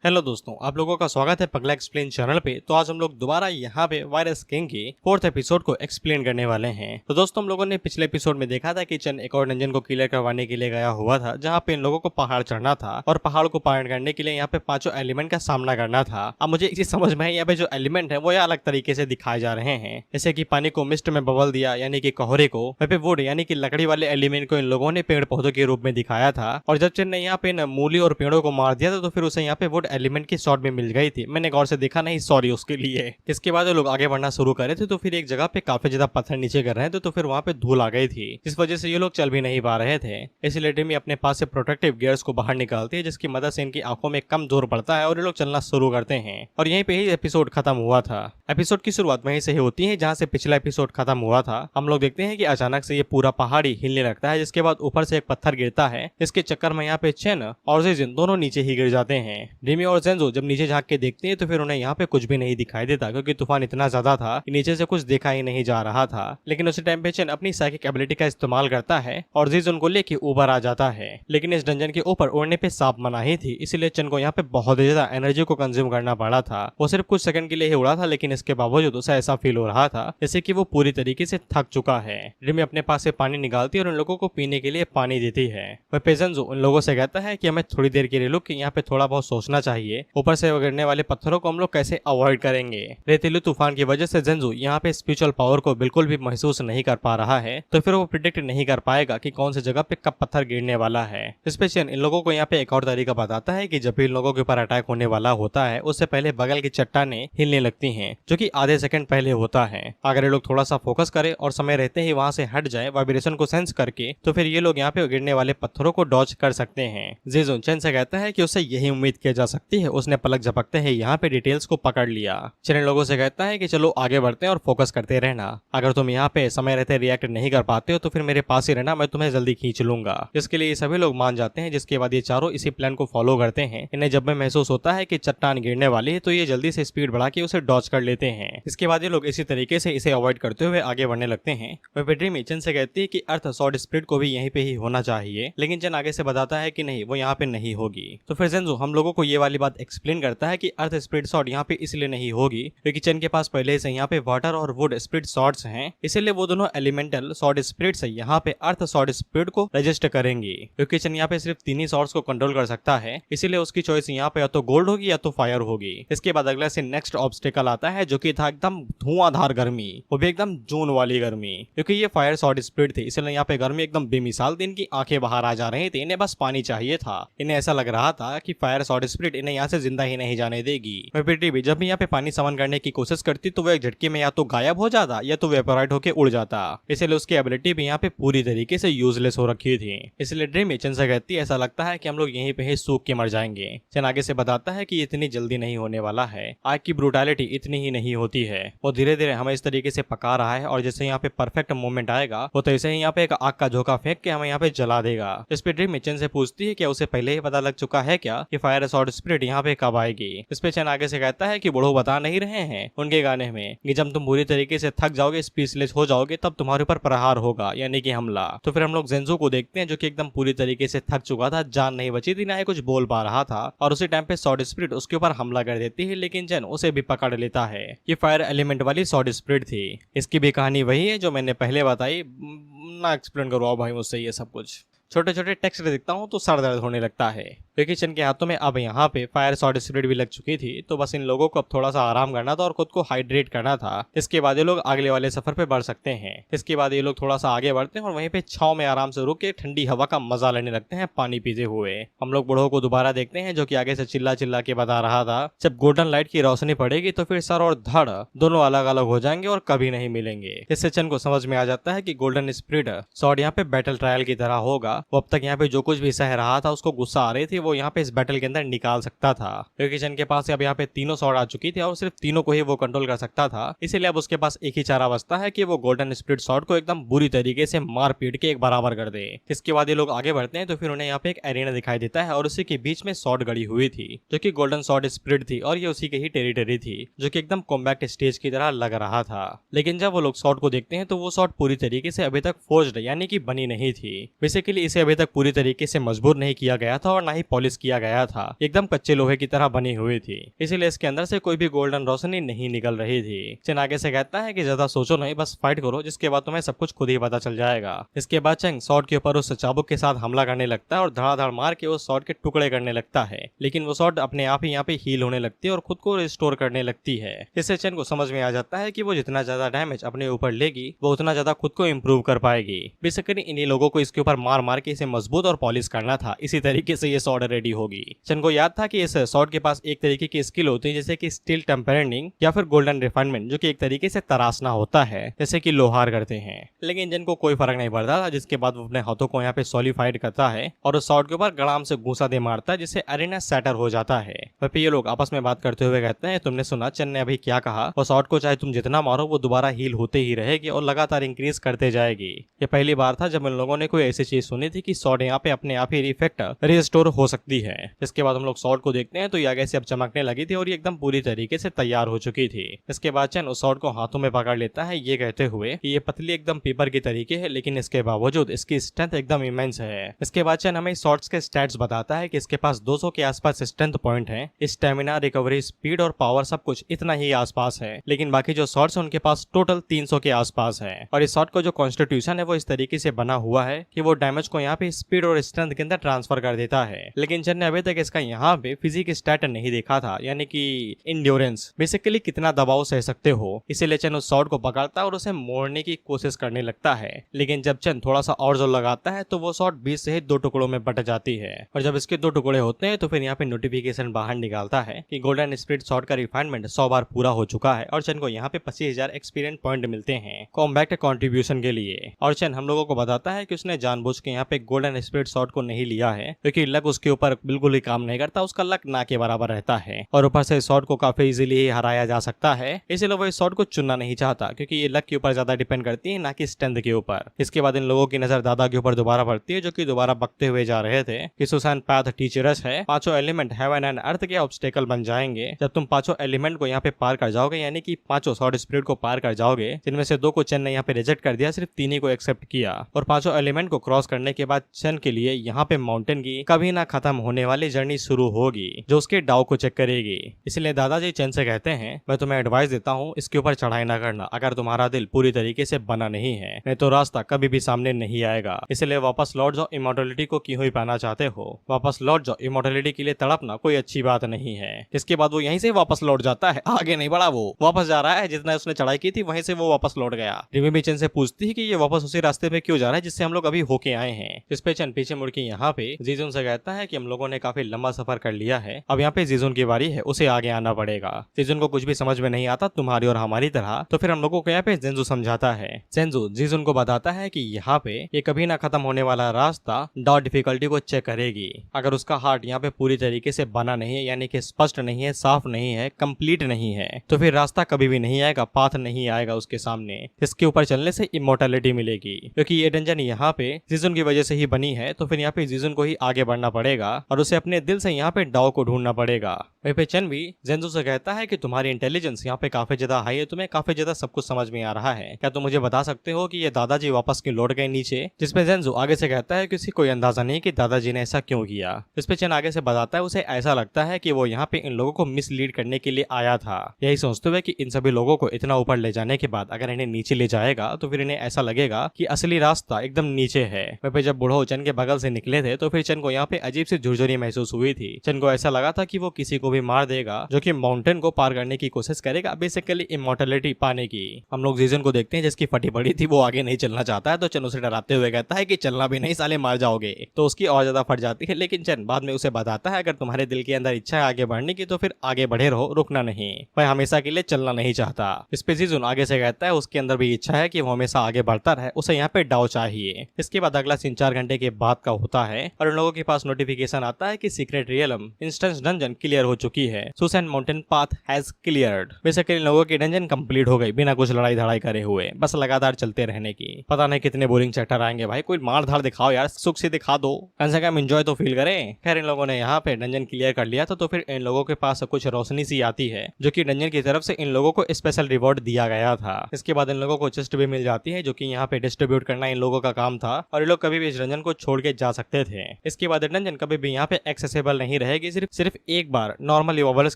Hello दोस्तों, आप लोगों का स्वागत है पगला एक्सप्लेन चैनल पे। तो आज हम लोग दोबारा यहाँ पे वायरस किंग के 4th एपिसोड को एक्सप्लेन करने वाले हैं। तो दोस्तों, हम लोगों ने पिछले एपिसोड में देखा था कि चन एक और डंजन को क्लियर करवाने के लिए गया हुआ था, जहाँ पे इन लोगों को पहाड़ चढ़ना था और पहाड़ को पार करने के लिए यहाँ पे 5 एलिमेंट का सामना करना था। अब मुझे इसी समझ में है, यहाँ पे जो एलिमेंट है वो अलग तरीके से दिखाए जा रहे हैं। जैसे की पानी को मिस्ट में बबल दिया यानी कि कोहरे को, वहीं पे वुड यानी कि लकड़ी वाले एलिमेंट को इन लोगों ने पेड़ पौधों के रूप में दिखाया था। और जब चन ने यहाँ पे मूली और पेड़ों को मार दिया था तो फिर उसे यहाँ पे वुड एलिमेंट की शॉर्ट मिल गई थी। मैंने गौर से देखा नहीं, सॉरी उसके लिए। इसके बाद लोग आगे बढ़ना शुरू करे थे तो फिर एक जगह पे काफी ज्यादा पत्थर नीचे कर रहे थे, तो फिर वहां पे धूल आ गई थी, जिस वजह से ये लोग चल भी नहीं पा रहे थे। इसलिए टिमी अपने पास से प्रोटेक्टिव गियर्स को बाहर निकालती है, जिसकी मदद से इनकी आंखों में कम जोर पड़ता है और ये लोग चलना शुरू करते हैं। और यहीं पे ही एपिसोड खत्म हुआ था। एपिसोड की शुरुआत वहीं से ही होती है जहाँ से पिछला एपिसोड खत्म हुआ था। हम लोग देखते हैं कि अचानक से ये पूरा पहाड़ी हिलने लगता है, जिसके बाद ऊपर से एक पत्थर गिरता है। इसके चक्कर में यहाँ पे चेन और जिन दोनों नीचे ही गिर जाते हैं। डिमी और जेंजो जब नीचे झांक के देखते हैं तो फिर उन्हें यहाँ पे कुछ भी नहीं दिखाई देता, क्योंकि तूफान इतना ज्यादा था कि नीचे से कुछ देखा ही नहीं जा रहा था। लेकिन उसी टाइम पे चेन अपनी साइकिक एबिलिटी का इस्तेमाल करता है और जीज उनको लेके ऊपर आ जाता है। लेकिन इस डंजन के ऊपर उड़ने पे सांप मना ही थी, इसलिए चेन को यहाँ पे बहुत ज्यादा एनर्जी को कंज्यूम करना पड़ा था। वो सिर्फ कुछ सेकंड के लिए ही उड़ा था, लेकिन इसके बावजूद उसे ऐसा फील हो रहा था जैसे कि वो पूरी तरीके से थक चुका है। रिमी अपने पास से पानी निकालती है और उन लोगों को पीने के लिए पानी देती है। वह पेजेंजो उन लोगों से कहता है कि हमें थोड़ी देर के लिए रुक के यहाँ पे थोड़ा बहुत सोचना चाहिए, ऊपर से गिरने वाले पत्थरों को हम लोग कैसे अवॉइड करेंगे। रेतीले तूफान की वजह से जेंजू यहाँ पे स्पिरिचुअल पावर को बिल्कुल भी महसूस नहीं कर पा रहा है, तो फिर वो प्रिडिक्ट नहीं कर पाएगा कि कौन सी जगह पे कब पत्थर गिरने वाला है। स्पेशल इन लोगों को यहाँ पे एक और तरीका बताता है कि जब भी इन लोगों के ऊपर अटैक होने वाला होता है उससे पहले बगल की चट्टानें हिलने लगती हैं, जो कि आधे सेकंड पहले होता है। अगर ये लोग थोड़ा सा फोकस करें और समय रहते ही वहां से हट जाए वाइब्रेशन को सेंस करके, तो फिर ये लोग यहाँ पे गिरने वाले पत्थरों को डॉज कर सकते हैं। जीजू चेन से कहता है कि उससे यही उम्मीद की जा सकती है। उसने पलक झपकते ही यहाँ पे डिटेल्स को पकड़ लिया। चेन लोगों से कहता है कि चलो आगे बढ़ते हैं और फोकस करते रहना। अगर तुम यहाँ पे समय रहते रिएक्ट नहीं कर पाते हो तो फिर मेरे पास ही रहना, मैं तुम्हें जल्दी खींच लूंगा। जिसके लिए सभी लोग मान जाते हैं, जिसके बाद ये चारों इसी प्लान को फॉलो करते हैं। इन्हें जब भी महसूस होता है कि चट्टान गिरने वाली है तो ये जल्दी से स्पीड बढ़ा के उसे डॉज कर लेते हैं। इसके बाद ये लोग इसी तरीके से इसे अवॉइड करते हुए आगे बढ़ने लगते हैं। वह ड्रीमी चेन से कहती है कि अर्थ सॉर्ड स्प्लिट को भी यहीं पे ही होना चाहिए, लेकिन चेन आगे से बताता है कि नहीं, वो यहाँ पे नहीं होगी। तो फिर जेंजो हम लोगों को ये वाली बात एक्सप्लेन करता है कि अर्थ स्प्लिट सॉर्ड यहाँ पे इसलिए नहीं होगी क्योंकि चेन के पास पहले से यहाँ पे वाटर और वुड स्प्लिट सॉर्ड्स हैं, इसलिए वो दोनों एलिमेंटल सॉर्ड स्प्लिट्स यहाँ पे अर्थ सॉर्ड स्प्लिट को रजिस्टर करेंगे। क्योंकि चेन यहाँ पे सिर्फ 3 ही सॉर्ड्स को कंट्रोल कर सकता है, इसीलिए उसकी चॉइस यहाँ पे या तो गोल्ड होगी या तो फायर होगी। इसके बाद अगला से नेक्स्ट ऑब्स्टेकल आता है, जो कि था एकदम धुआंधार गर्मी, वो भी एकदम जून वाली गर्मी। क्योंकि ये फायर सॉर्ड स्प्लिट थी, इसलिए यहाँ पे गर्मी एकदम बेमिसाल थी। इनकी आंखें बाहर आ जा रही थी, इन्हें बस पानी चाहिए था। इन्हें ऐसा लग रहा था कि फायर सॉर्ड स्प्लिट इन्हें यहाँ से जिंदा ही नहीं जाने देगी। भी जब भी यहाँ पे पानी समन करने की कोशिश करती तो वो एक झटके में या तो गायब हो जाता या तो वेपोराइट होकर उड़ जाता। इसलिए उसकी एबिलिटी भी यहाँ पे पूरी तरीके से यूजलेस हो रखी थी। इसलिए ड्रीमी चेन से कहती है ऐसा लगता है कि हम लोग यहीं पे ही सूख के मर जाएंगे। चेन आगे से बताता है कि इतनी जल्दी नहीं होने वाला है, आग की ब्रूटैलिटी इतनी ही नहीं होती है। वो धीरे धीरे हमें इस तरीके से पका रहा है और जैसे यहाँ पे परफेक्ट मोमेंट आएगा वो तो ऐसे ही यहाँ पे एक आग का झोंका फेंक के हमें यहाँ पे जला देगा। इस पे ड्रीमी चेन से पूछती है क्या उसे पहले ही पता लग चुका है क्या कि फायर सॉर्ड स्पिरिट यहाँ पे कब आएगी। इस पे चेन आगे से कहता है कि बूढ़ो बता नहीं रहे हैं उनके गाने में कि जब तुम पूरी तरीके से थक जाओगे, स्पीचलेस हो जाओगे, तब तुम्हारे ऊपर प्रहार होगा यानी कि हमला। तो फिर हम लोग जेंजो को देखते हैं, जो कि एकदम पूरी तरीके से थक चुका था, जान नहीं बची थी, ना ही कुछ बोल पा रहा था। और उसी टाइम पे सॉर्ड स्पिरिट उसके ऊपर हमला कर देती है, लेकिन जेन उसे भी पकड़ लेता है। ये फायर एलिमेंट वाली सॉर्ड स्पिरिट थी। इसकी भी कहानी वही है जो मैंने पहले बताई। ना एक्सप्लेन करवाओ भाई मुझसे ये सब कुछ। छोटे छोटे टेक्स्ट देखता हूँ तो सर दर्द होने लगता है, क्योंकि चेन के हाथों में अब यहाँ पे फायर सॉर्ड स्पिरिट भी लग चुकी थी। तो बस इन लोगों को अब थोड़ा सा आराम करना था और खुद को हाइड्रेट करना था। इसके बाद ये लोग अगले वाले सफर पे बढ़ सकते हैं। इसके बाद ये लोग थोड़ा सा आगे बढ़ते हैं और वहीं पे छाव में आराम से रुक के ठंडी हवा का मजा लेने लगते हैं पानी पीते हुए। हम लोग बूढ़ों को दोबारा देखते हैं, जो कि आगे से चिल्ला चिल्ला के बता रहा था जब गोल्डन लाइट की रोशनी पड़ेगी तो फिर सर और धड़ दोनों अलग अलग हो जाएंगे और कभी नहीं मिलेंगे। इससे चेन को समझ में आ जाता है कि गोल्डन स्पिरिट सॉर्ड यहाँ पे बैटल ट्रायल की तरह होगा। वो अब तक यहाँ पे जो कुछ भी सह रहा था, उसको गुस्सा आ रही थी, वो यहाँ पे इस बैटल के अंदर निकाल सकता था। क्योंकि चेन के पास अब यहाँ पे तीनों सॉर्ड आ चुकी थी और सिर्फ तीनों को ही वो कंट्रोल कर सकता था। इसलिए अब उसके पास एक ही चारा बचता है कि वो गोल्डन स्पिरिट सॉर्ड को एकदम बुरी तरीके से मार पीट के एक बराबर कर दे। इसके बाद ये लोग आगे बढ़ते हैं तो फिर उन्हें यहाँ पे एक एरिना दिखाई देता है और उसी के बीच में सॉर्ड गड़ी हुई थी, जो कि गोल्डन सॉर्ड स्पिरिट थी और ये उसी की ही टेरिटरी थी, जो कि एकदम कॉम्बैक्ट स्टेज की तरह लग रहा था। लेकिन जब वो लोग सॉर्ड को देखते हैं तो वो सॉर्ड पूरी तरीके से अभी तक फोर्ज्ड यानी कि बनी नहीं थी। बेसिकली इसे अभी तक पूरी तरीके से मजबूर नहीं किया गया था और ना ही पॉलिश किया गया था, एकदम कच्चे लोहे की तरह बनी हुई थी, इसीलिए इसके अंदर से कोई भी गोल्डन रोशनी नहीं निकल रही थी। चेन आगे से कहता है कि ज्यादा सोचो नहीं, बस फाइट करो, जिसके बाद तुम्हें सब कुछ खुद ही पता चल जाएगा। इसके बाद चेंग सॉर्ड के ऊपर उस चाबुक के साथ हमला करने लगता है और धड़ाधड़ मार के उस सॉर्ड के टुकड़े करने लगता है, लेकिन वो सॉर्ड अपने आप ही यहाँ पे हील होने लगती है और खुद को रिस्टोर करने लगती है। इससे चेन को समझ में आ जाता है कि वो जितना ज्यादा डैमेज अपने ऊपर लेगी वो उतना ज्यादा खुद को इम्प्रूव कर पाएगी। बेसिकली इन्हीं लोगों को इसके ऊपर मार मार के इसे मजबूत और पॉलिश करना था, इसी तरीके से ये सॉर्ड रेडी होगी। चेन को याद था कि इस सॉर्ड के पास एक तरीके की स्किल होती है जैसे कि स्टील टेम्परिंग या फिर गोल्डन रिफाइनमेंट, जो कि एक तरीके से तराशना होता है जैसे कि लोहार करते हैं। लेकिन चेन को कोई फर्क नहीं पड़ता था, जिसके बाद वो अपने हाथों को यहाँ पे सॉलिफाइड करता है और उस सॉर्ड के ऊपर गड़ाम से घूसा दे मारता है, जिससे अरेना सैटर हो जाता है। वह ये लोग आपस में बात करते हुए कहते हैं, तुमने सुना चेन ने अभी क्या कहा, और सॉर्ड को चाहे तुम जितना मारो वो दोबारा हील होते ही रहेगी और लगातार इंक्रीज करते जाएगी। ये पहली बार था जब इन लोगों ने कोई ऐसी चीज सुनी थी कि सॉर्ड यहाँ पे अपने आप ही रिफेक्ट रिस्टोर हो सकती है। इसके बाद हम लोग सॉर्ड को देखते हैं तो ये आगे से अब चमकने लगी थी और ये एकदम पूरी तरीके से तैयार हो चुकी थी। इसके बाद चेन उस सॉर्ड को हाथों में पकड़ लेता है, ये कहते हुए कि ये पतली एकदम पेपर की तरीके है, लेकिन इसके बावजूद इसकी स्ट्रेंथ एकदम इमेंस है। इसके बाद चेन हमें सॉर्ड्स के स्टैट्स बताता है कि इसके पास 200 के आसपास स्ट्रेंथ पॉइंट है, स्टेमिना, रिकवरी, स्पीड और पावर सब कुछ इतना ही आसपास है, लेकिन बाकी जो सॉर्ड्स है उनके पास टोटल 300 के आसपास है। और इस सॉर्ड को जो कॉन्स्टिट्यूशन है वो इस तरीके से बना हुआ है कि वो डैमेज को यहाँ पे स्पीड और स्ट्रेंथ के अंदर ट्रांसफर कर देता है। लेकिन चेन ने अभी तक इसका यहाँ पे फिजिक स्टैट नहीं देखा था, यानी कि इंड्योरेंस, बेसिकली कितना दबाव सह सकते हो। इसीलिए चेन उस सॉर्ड को पकड़ता है और उसे मोड़ने की कोशिश करने लगता है, लेकिन जब चेन थोड़ा सा और जोर लगाता है तो वो सॉर्ड बीच से ही 2 टुकड़ों में बट जाती है। और जब इसके 2 टुकड़े होते हैं तो फिर यहाँ पे नोटिफिकेशन बाहर निकालता है कि गोल्डन स्पिरिट सॉर्ड का रिफाइनमेंट 100 बार पूरा हो चुका है और चेन को यहाँ पे 25,000 एक्सपीरियंस पॉइंट मिलते हैं कॉम्बैक्ट कंट्रीब्यूशन के लिए। और चेन हम लोगों को बताता है कि उसने जानबूझ के यहाँ पे गोल्डन स्पिरिट सॉर्ड को नहीं लिया है क्योंकि लक उसके ऊपर बिल्कुल ही काम नहीं करता, उसका लक ना के बराबर रहता है और ऊपर से सॉर्ड को काफी इजीली हराया जा सकता है। इसलिए वो इस सॉर्ड को चुनना नहीं चाहता क्योंकि ये लक के ऊपर ज्यादा डिपेंड करती है, ना कि स्ट्रेंथ के ऊपर। इसके बाद इन लोगों की नजर दादा के ऊपर दोबारा पड़ती है, जो कि दोबारा बकते हुए जा रहे थे कि सुसान पाथ टीचरस है, 5 एलिमेंट हेवन एंड अर्थ के ऑब्स्टेकल बन जाएंगे जब तुम 5 एलिमेंट को यहाँ पे पार कर जाओगे, यानी कि 5 सॉर्ड स्पिरिट को पार कर जाओगे, जिनमें से 2 को चेन ने यहाँ पे रिजेक्ट कर दिया, सिर्फ 3 ही को एक्सेप्ट किया। और 5 एलिमेंट को क्रॉस करने के बाद चेन के लिए यहाँ पे माउंटेन की कभी ना खत्म होने वाली जर्नी शुरू होगी जो उसके डाउ को चेक करेगी। इसलिए दादाजी चेन से कहते हैं, मैं तुम्हें एडवाइस देता हूँ इसके ऊपर चढ़ाई ना करना, अगर तुम्हारा दिल पूरी तरीके से बना नहीं है, नहीं तो रास्ता कभी भी सामने नहीं आएगा। इसलिए वापस लौट जाओ, इमॉर्टलिटी को क्यों ही पाना चाहते हो, वापस लौट जाओ, इमॉर्टलिटी के लिए तड़पना कोई अच्छी बात नहीं है। इसके बाद वो यहीं से वापस लौट जाता है, आगे नहीं बढ़ा, वो वापस जा रहा है, जितना उसने चढ़ाई की थी वहीं से वो वापस लौट गया। रिमी भी चेन से पूछती है कि ये वापस उसी रास्ते पे क्यों जा रहा है जिससे हम लोग अभी होके आए हैं। इस पे चेन पीछे मुड़ के यहाँ पे जीजुन से कहता है कि हम लोगों ने काफी लंबा सफर कर लिया है, अब यहाँ पे जीजुन की बारी है, उसे आगे आना पड़ेगा। जीजुन को कुछ भी समझ में नहीं आता तुम्हारी और हमारी तरह, तो फिर हम लोगों को यहाँ पे जेंजू समझाता है। जेंजू जीजुन को बताता है कि यहाँ पे ये कभी ना खत्म होने वाला रास्ता डाउ डिफिकल्टी को चेक करेगी। अगर उसका हार्ट यहाँ पे पूरी तरीके से बना नहीं है, यानी कि स्पष्ट नहीं है, साफ नहीं है, कंप्लीट नहीं है, तो फिर रास्ता कभी भी नहीं आएगा, पाथ नहीं आएगा उसके सामने। इसके ऊपर चलने से इमोर्टलिटी मिलेगी, क्योंकि ये डंजन यहाँ पे जीजुन की वजह से ही बनी है, तो फिर यहाँ पे जीजुन को ही आगे बढ़ना पड़ेगा और उसे अपने दिल से यहाँ पे डाउ को ढूंढना पड़ेगा। वहीं पे चेन भी जेंजू से कहता है कि तुम्हारी इंटेलिजेंस यहाँ पे काफी ज्यादा हाई है, तुम्हें काफी ज्यादा सब कुछ समझ में आ रहा है, क्या तुम मुझे बता सकते हो कि ये दादाजी वापस क्यों लौट गए नीचे। जिसपे जेंजू आगे से कहता है किसी कोई अंदाजा नहीं कि दादाजी ने ऐसा क्यों किया। इस पे चेन आगे से बताता है उसे ऐसा लगता है कि वो यहाँ पे इन लोगों को मिसलीड करने के लिए आया था, यही सोचते हुए कि इन सभी लोगों को इतना ऊपर ले जाने के बाद अगर इन्हें नीचे ले जाएगा तो फिर इन्हें ऐसा लगेगा कि असली रास्ता एकदम नीचे है। वहीं जब बूढ़ो चेन के बगल से निकले थे तो फिर चेन को यहाँ पे अजीब सी झुरझुरी महसूस हुई थी। चेन को ऐसा लगा था कि वो किसी को भी मार देगा जो कि माउंटेन को पार करने की कोशिश करेगा, बेसिकली इमॉर्टलिटी पाने की। हम लोग जीजन को देखते हैं जिसकी फटी पड़ी थी, वो आगे नहीं चलना चाहता है, तो चेन उसे डराते हुए कहता है कि चलना भी नहीं साले, मार जाओगे। तो उसकी और ज्यादा फट जाती है, लेकिन चेन बाद में उसे बताता है अगर तुम्हारे दिल के अंदर इच्छा है आगे बढ़ने की तो फिर आगे बढ़े रहो, रुकना नहीं, मैं हमेशा के लिए चलना नहीं चाहता। इस पे जीजुन आगे से कहता है उसके अंदर भी इच्छा है कि वो हमेशा आगे बढ़ता रहे, उसे यहाँ पे डाउ चाहिए। इसके बाद अगला 3-4 घंटे के बाद का होता है और उन लोगों के पास नोटिफिकेशन आता है कि secret realm instance dungeon clear हो चुकी है, Susan mountain path has cleared. Basically लोगों की डंजन कंप्लीट हो गई बिना कुछ लड़ाई धड़ाई करे हुए, बस लगातार चलते रहने की। पता नहीं कितने बोरिंग चैप्टर आएंगे भाई, कोई मार धाड़ दिखाओ यार, सुख से दिखा दो, कम से कम एंजॉय तो फील करें। खैर इन लोगों ने यहाँ पे डंजन क्लियर कर लिया था, तो फिर इन लोगों के पास कुछ रोशनी सी आती है जो कि डंजन की तरफ से इन लोगों को स्पेशल रिवॉर्ड दिया गया था। इसके बाद इन लोगों को चेस्ट भी मिल जाती है जो कि यहाँ पे डिस्ट्रीब्यूट करना इन लोगों का काम था और ये लोग कभी भी इस डंजन को छोड़ के जा सकते थे। इसके बाद डंजन कभी भी यहाँ पे एक्सेसिबल नहीं रहेगी, सिर्फ एक बार नॉर्मल इवॉल्वर्स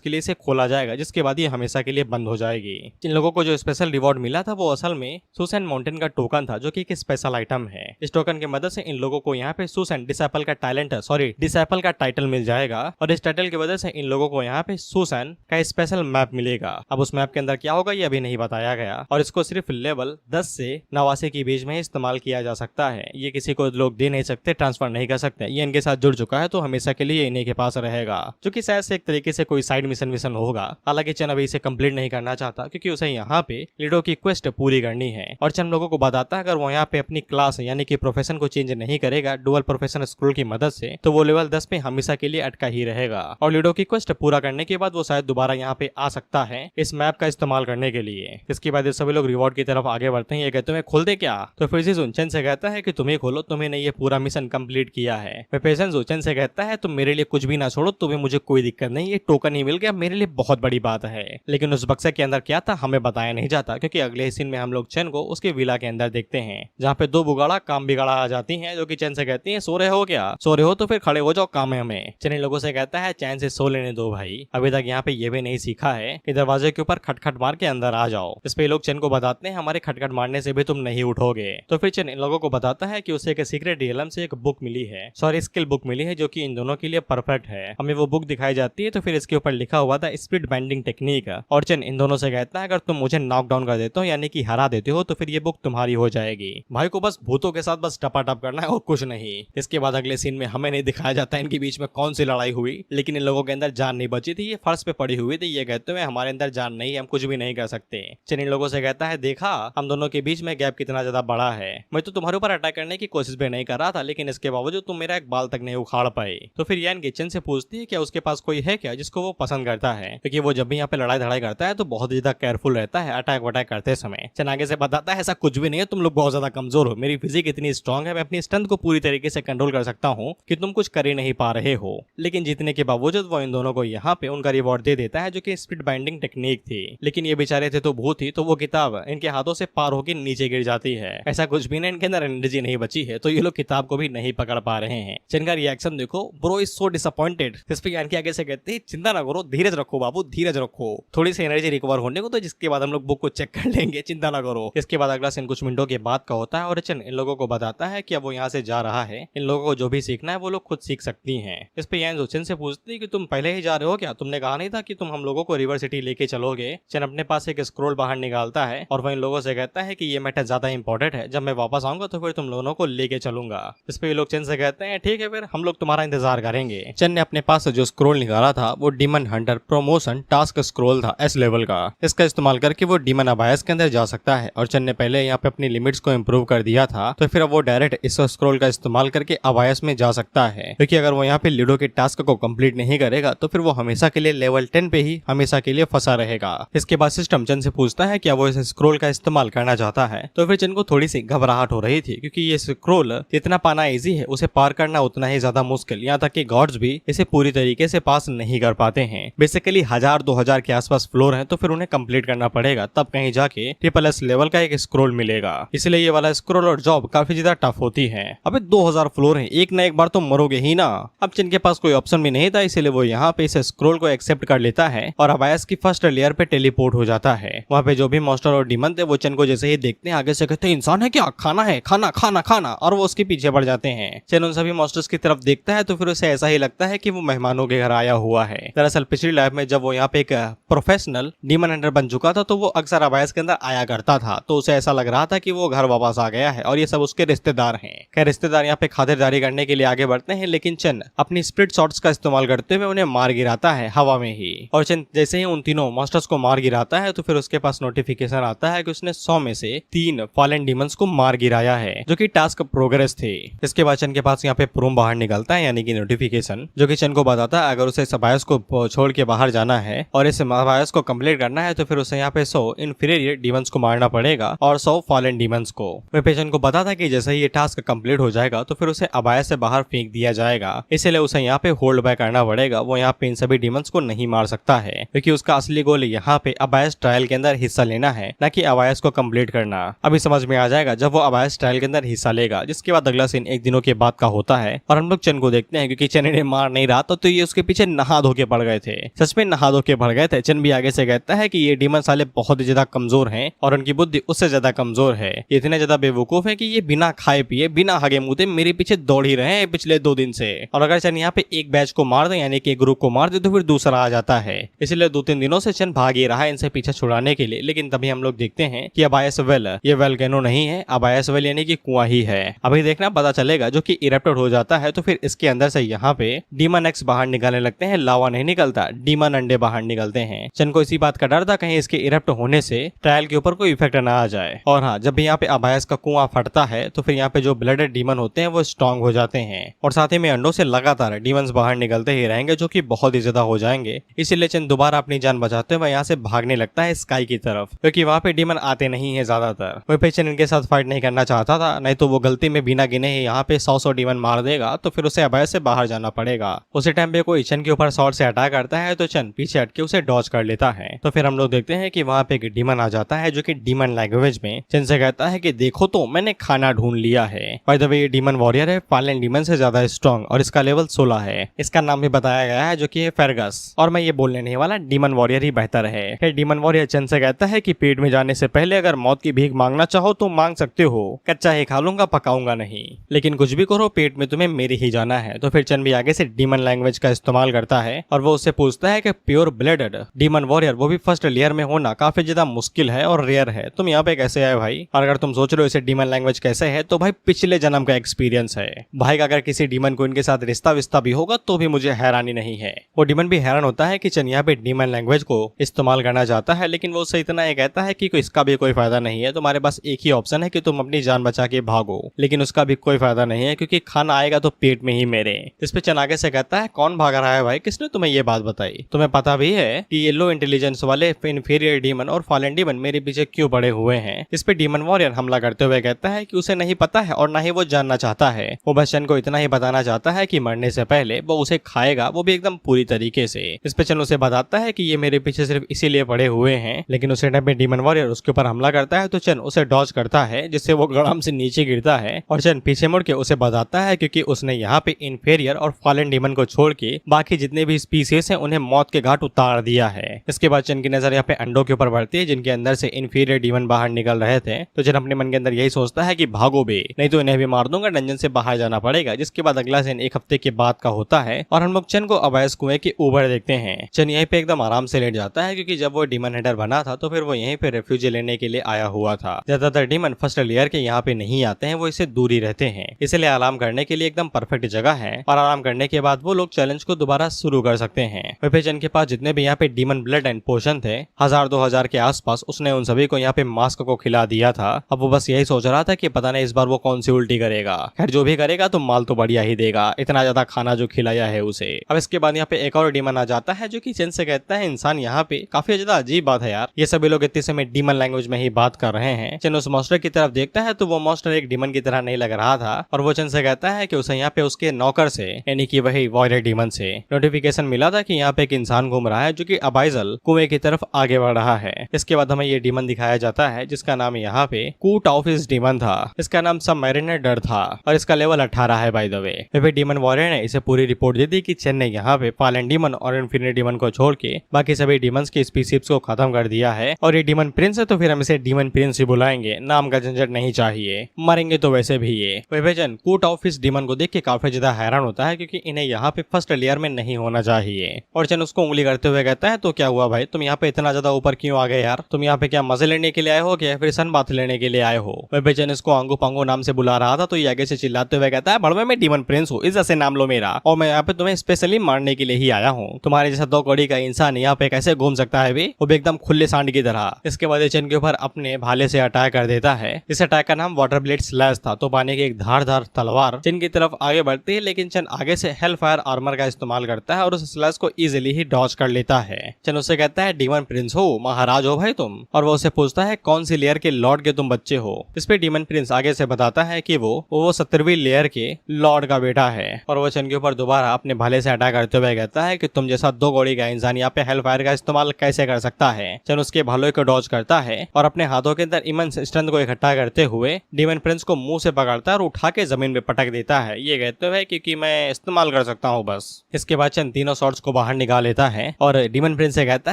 के लिए इसे खोला जाएगा, जिसके बाद ये हमेशा के लिए बंद हो जाएगी। इन लोगों को जो स्पेशल रिवॉर्ड मिला था वो असल में सुसन माउंटेन का टोकन था, जो कि एक स्पेशल आइटम है। इस टोकन की मदद से इन लोगों को यहाँ पे सुसन डिसाइपल का टाइटल मिल जाएगा, और इस टाइटल की वजह से इन लोगों को यहाँ पे सुसन का स्पेशल मैप मिलेगा। अब उस मैप के अंदर क्या होगा ये अभी नहीं बताया गया, और इसको सिर्फ लेवल 10 से 89 के बीच में इस्तेमाल किया जा सकता है। ये किसी को लोग दे नहीं सकते, ट्रांसफर नहीं कर सकते। ये इनके साथ जुड़ चुका है तो हमेशा के लिए इन्हीं के पास रहेगा, जो कि शायद से एक तरीके से कोई साइड मिशन होगा। हालांकि चन अभी इसे कंप्लीट नहीं करना चाहता, क्योंकि उसे यहाँ पे लीडो की क्वेस्ट पूरी करनी है। और चन लोगों को बताता है अगर वो यहाँ पे अपनी क्लास यानी कि प्रोफेशन को चेंज नहीं करेगा डुअल प्रोफेशन स्क्रोल की मदद से, तो वो लेवल 10 पे हमेशा के लिए अटका ही रहेगा। और लीडो की क्वेस्ट पूरा करने के बाद वो शायद दोबारा यहाँ पे आ सकता है इस मैप का इस्तेमाल करने के लिए। इसके बाद सभी लोग रिवॉर्ड की तरफ आगे बढ़ते हैं। ये कहते हैं खोल दे क्या? तो फिर से चन से कहता है कि तुम ही खोलो, तुम्हें ये पूरा मिशन कंप्लीट किया है। चन से कहता है तुम मेरे लिए कुछ भी ना छोड़ो, तुम्हें मुझे कोई दिक्कत नहीं, ये टोकन ही मिल गया, मेरे लिए बहुत बड़ी बात है। लेकिन उस बक्से के अंदर क्या था हमें बताया नहीं जाता, क्योंकि अगले सीन में हम लोग चन को उसके विला के अंदर देखते हैं, जहाँ पे दो बुगाड़ा काम बिगाड़ा आ जाती हैं, जो कि चन से कहती हैं सो रहे हो क्या? सो रहे हो तो फिर खड़े हो जाओ, काम है हमें। चन इन लोगों से कहता है चैन से सो लेने दो भाई, अभी तक यहाँ पे ये भी नहीं सीखा है कि दरवाजे के ऊपर खटखट मार के अंदर आ जाओ। इस पे लोग चन को बताते हैं हमारे खटखट मारने से भी तुम नहीं उठोगे। तो फिर चन इन लोगों को बताता है कि उसे एक सीक्रेट डीएलएम से एक बुक मिली है, स्किल बुक मिली है, जो कि इन दोनों के लिए परफेक्ट है। हमें वो बुक दिखाई जाती है तो फिर इसके ऊपर लिखा हुआ था स्पिरिट बाइंडिंग टेक्निक, और चन इन दोनों से कहता है अगर तुम मुझे नॉक डाउन कर देते हो यानी कि हरा देते हो तो फिर ये बुक तुम्हारी हो जाएगी। भाई को बस भूतों के साथ बस टपाटप करना है और कुछ नहीं। इसके बाद अगले सीन में हमें नहीं दिखाया जाता इनके बीच में कौन सी लड़ाई हुई, लेकिन इन लोगों के अंदर जान नहीं बची थी, ये फर्श पे पड़ी हुई थी। ये कहते हुए हमारे अंदर जान नहीं है, हम कुछ भी नहीं कर सकते। चन इन लोगों से कहता है देखा हम दोनों के बीच में गैप कितना ज्यादा बड़ा है, मैं तो तुम्हारे ऊपर अटैक करने की कोशिश भी नहीं कर रहा था, लेकिन इसके बावजूद तुम मेरा एक बाल तक नहीं उखाड़ पाए। तो फिर यान चन से पूछती है क्या उसके पास कोई है क्या जिसको वो पसंद करता है, क्योंकि वो जब भी यहाँ पे लड़ाई धड़ाई करता है तो बहुत ज्यादा केयरफुल रहता है अटैक वटैक करते समय। चन आगे से बताता है ऐसा कुछ भी नहीं है, तुम लोग बहुत ज्यादा कमजोर हो, मेरी फिजिक इतनी स्ट्रांग है, मैं अपनी स्ट्रेंथ को पूरी तरीके से कंट्रोल कर सकता हूँ कि तुम कुछ कर ही नहीं पा रहे हो। लेकिन जीतने के बावजूद वो इन दोनों को यहाँ पे उनका रिवॉर्ड दे देता है, जो कि स्पिरिट बाइंडिंग टेक्निक थी। लेकिन ये बेचारे थे तो भूत ही, तो वो किताब इनके हाथों से पार होकर नीचे गिर जाती है। ऐसा कुछ भी नहीं, इनके अंदर एनर्जी नहीं बची है, तो ये लोग किताब को भी नहीं पकड़ पा रहे हैं। चन का रिएक्शन देखो, ब्रो इज सो डिसअपॉइंटेड। इस पे यान के आगे से कहते हैं चिंता ना करो, धीरज रखो बाबू, धीरज रखो, थोड़ी सी एनर्जी रिकवर होने को, तो जिसके बाद हम लोग बुक को चेक कर लेंगे, चिंता ना करो। इसके बाद अगला सीन कुछ मिनटों के बाद का होता है और चन इन लोगों को बताता है कि अब वो यहाँ से जा रहा है, इन लोगों को जो भी सीखना है वो लोग खुद सीख सकती हैं। इस पे यान चन से पूछती है कि तुम पहले ही जा रहे हो क्या, तुमने कहा नहीं था कि तुम हम लोगों को रिवर सिटी लेके चलोगे। चन अपने पास एक स्क्रोल बाहर निकालता है और वह इन लोगों से कहता है कि ये मैटर ज्यादा इंपॉर्टेंट है, जब मैं वापस आऊंगा तो फिर तुम लोगों को लेके चलूंगा। इस पे लोग चन से कहते हैं ठीक है फिर हम लोग तुम्हारा इंतजार करेंगे। चन ने अपने पास जो स्क्रोल निकाला था वो demon Hunter promotion task scroll था एस लेवल का। इसका इस्तेमाल करके वो डीमन अबायस के अंदर जा सकता है, और चन ने पहले यहाँ पे अपनी लिमिट्स को इम्प्रूव कर दिया था, तो फिर अब वो डायरेक्ट इस स्क्रोल का इस्तेमाल करके अबायस में जा सकता है। क्योंकि अगर वो यहाँ पे लीडो के टास्क को कंप्लीट नहीं करेगा तो फिर वो हमेशा के लिए लेवल 10 पे ही हमेशा के लिए फंसा रहेगा। इसके बाद सिस्टम चन से पूछता है क्या वो इस स्क्रोल का इस्तेमाल करना चाहता है, तो फिर चन को थोड़ी सी घबराहट हो रही थी, क्योंकि ये स्क्रोल जितना पाना इजी है उसे पार करना उतना ही ज्यादा मुश्किल, यहाँ तक कि गॉड्स भी इसे पूरी तरीके से पास नहीं कर पाते हैं। बेसिकली 1000-2000 के आसपास फ्लोर हैं, तो फिर उन्हें कंप्लीट करना पड़ेगा, तब कहीं जाके ट्रिपल एस लेवल का एक स्क्रोल मिलेगा। इसलिए ये वाला स्क्रोल और जॉब काफी ज्यादा टफ होती है। अबे 2000 फ्लोर हैं, एक ना एक बार तो मरोगे ही ना। अब चन के पास कोई ऑप्शन भी नहीं था, इसलिए वो यहाँ पे इस स्क्रोल को एक्सेप्ट कर लेता है और अबायस की फर्स्ट लेयर पे टेलीपोर्ट हो जाता है। वहाँ पे जो भी मॉन्स्टर और डीमन थे वो चन को जैसे ही देखते हैं आगे से कहते हैं इंसान है क्या, खाना है, खाना खाना खाना, और वो उसके पीछे बढ़ जाते हैं। चन उन सभी मॉन्स्टर्स की तरफ देखता है तो फिर उसे ऐसा ही लगता है कि वो मेहमानों के घर आया हुआ है। दरअसल पिछली लाइफ में जब वो यहाँ पे एक प्रोफेशनल डीमन हंटर बन चुका था तो वो अक्सर अबायस के अंदर आया करता था, तो उसे ऐसा लग रहा था कि वो घर वापस आ गया है और ये सब उसके रिश्तेदार हैं। खैर रिश्तेदार यहाँ पे खातिरदारी करने के लिए आगे बढ़ते हैं, लेकिन चन अपनी स्प्लिट शॉट्स का इस्तेमाल करते हुए उन्हें मार गिराता है हवा में ही। और चन जैसे ही उन तीनों मॉन्स्टर्स को मार गिराता है तो फिर उसके पास नोटिफिकेशन आता है कि उसने 100 में से 3 फॉलन डीमंस को मार गिराया है, जो कि टास्क प्रोग्रेस थे। इसके बाद चन के पास यहाँ पे प्रूम बाहर निकलता है, यानी कि नोटिफिकेशन, जो कि चन को बताता है अगर उसे इस अबायस को छोड़ के बाहर जाना है और इस अबायस को कंप्लीट करना है तो फिर उसे यहाँ पे 100 इन्फीरियर डीमंस को मारना पड़ेगा और 100 फॉलन डीमंस को। वह पेशेंट को बताता है कि जैसे ही ये टास्क कंप्लीट हो जाएगा तो फिर उसे अबायस से बाहर फेंक दिया जाएगा, इसलिए उसे यहाँ पे होल्ड बैक करना पड़ेगा। वो यहाँ पे इन सभी डीमंस को नहीं मार सकता है, क्योंकि उसका असली गोल यहाँ पे अबायस ट्रायल के अंदर हिस्सा लेना है, न कि अबायस को कंप्लीट करना। अभी समझ में आ जाएगा जब वो अबायस ट्रायल के अंदर हिस्सा लेगा, जिसके बाद अगला सीन एक दिनों के बाद का होता है और हम लोग चन को देखते हैं क्योंकि चन इन्हें मार नहीं रहा तो ये उसके पीछे नहा धो के पड़ गए थे। सच में नहा धो के पड़ गए थे। चन भी आगे से कहता है कि ये डीमन साले बहुत ही ज्यादा कमजोर हैं और उनकी बुद्धि उससे ज्यादा कमजोर है। ये इतने ज्यादा बेवकूफ है कि ये बिना खाए पिए बिना हगे मुंह मेरे पीछे दौड़ ही रहे हैं पिछले 2 दिन से। और अगर चन यहाँ पे एक बैच को मार दे यानी कि एक ग्रुप को मार दे तो फिर दूसरा आ जाता है। इसलिए 2-3 दिनों से चन भाग ही रहा है इनसे पीछे छुड़ाने के लिए। लेकिन तभी हम लोग देखते हैं कि अबायस वेल ये वेलकैनो नहीं है, अबायस वेल यानी कि कुआं ही है। अभी देखना पता चलेगा जो कि इरेप्टर हो जाता है तो फिर इसके अंदर से यहाँ पे डीमन एक्स बाहर निकालने लगते हैं। लावा नहीं निकलता, डीमन अंडे बाहर निकलते हैं। चन को इसी बात का डर था कहीं इसके इरेप्ट होने से ट्रायल के ऊपर कोई इफेक्ट ना आ जाए। और हाँ, जब भी यहाँ पे अबायस का कुआं फटता है तो फिर यहाँ पे जो ब्लडेड डीमन होते हैं वो स्ट्रॉन्ग हो जाते हैं और साथ ही में अंडों से लगातार डीमंस बाहर निकलते ही रहेंगे जो कि बहुत ही ज्यादा हो जाएंगे। इसीलिए चन दोबारा अपनी जान बचाते हुए यहाँ से भागने लगता है स्काई की तरफ क्योंकि वहाँ पे डीमन आते नहीं है ज्यादातर। वही पे चन इनके साथ फाइट नहीं करना चाहता था, नहीं तो वो गलती में बिना गिने ही यहाँ पे 100 डीमन मार देगा तो फिर उसे अबायस से बाहर जाना पड़ेगा। उसी टाइम पे कोई चन के ऊपर शॉट से अटैक करता है तो चन पीछे हट के उसे डॉज कर लेता है। तो फिर हम लोग देखते हैं कि वहाँ पे एक डीमन आ जाता है जो कि डीमन लैंग्वेज में चन से कहता है कि देखो तो मैंने खाना ढूंढ लिया है। बाय द वे ये डीमन वॉरियर है, फालन डीमन से ज्यादा स्ट्रॉन्ग और इसका लेवल 16 है। इसका नाम भी बताया गया है जो कि है फेरगस और मैं ये बोलने नहीं वाला, डीमन वॉरियर ही बेहतर है। फिर डीमन वॉरियर चन से कहता है कि पेट में जाने से पहले अगर मौत की भीख मांगना चाहो तो मांग सकते हो, कच्चा ही खा लूंगा पकाऊंगा नहीं, लेकिन कुछ भी करो पेट में तुम्हें मेरे ही जाना है। तो फिर चन भी आगे से डीमन लैंग्वेज का इस्तेमाल करता है और वो उससे पूछता है कि प्योर ब्लडेड डीमन वॉरियर वो भी फर्स्ट लेयर में होना काफी ज्यादा मुश्किल है और रेयर है, तुम यहाँ पे कैसे आए भाई? और अगर तुम सोच रहे हो इसे डीमन लैंग्वेज कैसे है तो भाई पिछले जन्म का एक्सपीरियंस है भाई। अगर किसी डीमन को इनके साथ रिश्ता विस्ता भी होगा तो भी मुझे हैरानी नहीं है। वो डीमन भी हैरान होता है कि चन यहाँ पे डीमन लैंग्वेज को इस्तेमाल करना चाहता है, लेकिन वो उससे इतना ये कहता है कि इसका भी कोई फायदा नहीं है, तुम्हारे पास एक ही ऑप्शन है कि तुम अपनी जान बचा के भागो, लेकिन उसका भी कोई फायदा नहीं है क्योंकि खाना आएगा तो पेट में ही मेरे। इस पे चन आगे से कहता है कौन भाग रहा है भाई, किसने तुम्हें ये बात बताई? तुम्हें पता भी है कि ये लो इंटेलिजेंस वाले इंफीरियर डीमन और फॉलन डीमन मेरे पीछे क्यों पड़े हुए हैं? इस पे डीमन वॉरियर हमला करते हुए कहता है कि उसे नहीं पता है और ना ही वो जानना चाहता है। वो बस चन को इतना ही बताना चाहता है कि मरने से पहले वो उसे खाएगा, वो भी एकदम पूरी तरीके से। इस पे चन उसे बताता है कि ये मेरे पीछे सिर्फ इसीलिए पड़े हुए हैं, लेकिन उस टाइम पे डीमन वॉरियर उसके ऊपर हमला करता है तो चन उसे डॉज करता है जिससे वो गड़ाम से नीचे गिरता है और चन पीछे मुड़ के उसे बताता है क्योंकि उसने यहाँ पे इंफीरियर और फॉलन डीमन को छोड़ के बाकी जितने भी स्पीसीज हैं उन्हें मौत के घाट उतार दिया है। इसके बाद चन की नजर यहाँ पे अंडों के ऊपर बढ़ती है जिनके अंदर से इंफीरियर डीमन बाहर निकल रहे थे। तो चन अपने मन के अंदर यही सोचता है कि भागो बे, नहीं तो इन्हें भी मार दूंगा, डंजन से बाहर जाना पड़ेगा। जिसके बाद अगला सीन 1 हफ्ते के बाद का होता है और हम लोग चन को अबायस कुएं के ऊपर देखते हैं। चन यहीं पे एकदम आराम से लेट जाता है क्योंकि जब वो डीमन हेडर बना था तो फिर वो यहीं पे रेफ्यूजी लेने के लिए आया हुआ था। ज्यादातर डीमन फर्स्ट लेयर के यहाँ पे नहीं आते हैं, वो इसे दूर ही रहते हैं, इसलिए आराम करने के लिए एकदम परफेक्ट जगह है। और आराम करने के बाद वो लोग चैलेंज को दोबारा शुरू कर सकते हैं। वही चन के पास जितने भी यहाँ पे डीमन ब्लड एंड पोशन थे 1000-2000 के आसपास, उसने उन सभी को यहाँ पे मास्क को खिला दिया था। अब वो बस यही सोच रहा था कि पता नहीं इस बार वो कौन सी उल्टी करेगा। खैर जो भी करेगा तो माल तो बढ़िया ही देगा, इतना ज्यादा खाना जो खिलाया है उसे। अब इसके बाद यहाँ पे एक और डीमन आ जाता है जो कि चन से कहता है इंसान यहाँ पे काफी ज्यादा अजीब बात है यार, ये सभी लोग इतने समय डीमन लैंग्वेज में ही बात कर रहे हैं। चन उस मॉन्स्टर की तरफ देखता है तो वो मॉन्स्टर एक डीमन की तरह नहीं लग रहा था और वो चन से कहता है कि उसे यहाँ पे उसके नौकर से यानी कि वही वॉरियर डीमन से नोटिफिकेशन मिला था कि यहाँ पे एक इंसान घूम रहा है जो कि अबाइजल कुएं की तरफ आगे बढ़ रहा है। इसके बाद हमें ये डीमन दिखाया जाता है जिसका नाम यहाँ पे कूट ऑफिस डीमन था। इसका नाम सब मैरिनेटर था और इसका लेवल 18 है बाय द वे। फिर डीमन वॉरियर ने इसे पूरी रिपोर्ट दी थी कि चन ने यहाँ पे फालन डीमन और इन्फिनिटी डीमन को छोड़ के बाकी सभी डीमंस की स्पीसीज को खत्म कर दिया है और ये डीमन प्रिंस है तो फिर हम इसे डीमन प्रिंस ही बुलाएंगे, नाम का झंझट नहीं चाहिए, मरेंगे तो वैसे भी ये। विभेजन कूट ऑफिस डीमन को देख के काफी ज्यादा हैरान होता है क्योंकि इन्हें यहाँ पे फर्स्ट लेयर में नहीं होना चाहिए। और चन उसको उंगली करते हुए कहता है तो क्या हुआ भाई, तुम यहाँ पे इतना ज्यादा ऊपर क्यों आ गए यार? तुम यहाँ पे क्या मजे लेने के लिए आए हो क्या फिर सन बात लेने के लिए आए हो? विभेजन इसको आंगू पांगू नाम से बुला रहा था तो ये आगे से चिल्लाते हुए कहता है बड़वे मैं डीमन प्रिंस हूँ, इज्जत से नाम लो मेरा, और मैं यहाँ पे तुम्हें स्पेशली मारने के लिए ही आया हूँ। तुम्हारे जैसा 2 कौड़ी का इंसान यहाँ पे कैसे घूम सकता है भी, वो भी एकदम खुले सांड की तरह। इसके बाद चन के ऊपर अपने भाले से अटैक कर देता है। इस अटैक का नाम वाटर ब्लेड स्लैश था। तो पानी की एक धारदार तलवार चन की तरफ आगे बढ़ती है लेकिन चन आगे से हेल फायर आर्मर का इस्तेमाल करता है और उस स्लैश को इजीली ही डॉज कर लेता है। चन उससे कहता है डीमन प्रिंस हो, महाराज हो भाई तुम, और वो उसे पूछता है कौन सी लेयर के लॉर्ड के तुम बच्चे हो। इस पे डीमन प्रिंस आगे से बताता है कि वो 17वीं लेयर के लॉर्ड का बेटा है और वो चन के ऊपर दोबारा अपने भाले से अटैक करते हुए कहता है कि तुम जैसा 2 कौड़ी का इंसान यहाँ पे हेल फायर का इस्तेमाल कैसे कर सकता है। चन उसके भालों को डॉज करता है और अपने हाथों के अंदर इमेंस स्ट्रेंथ को इकट्ठा करते हुए डीमन प्रिंस को मुंह मुंह से पकड़ता है और उठा के जमीन पे पटक देता है, ये कहते हुए कि मैं इस्तेमाल कर सकता हूँ बस। इसके बाद चन तीनों शॉर्ट्स को बाहर निकाल लेता है और डीमन प्रिंस से कहता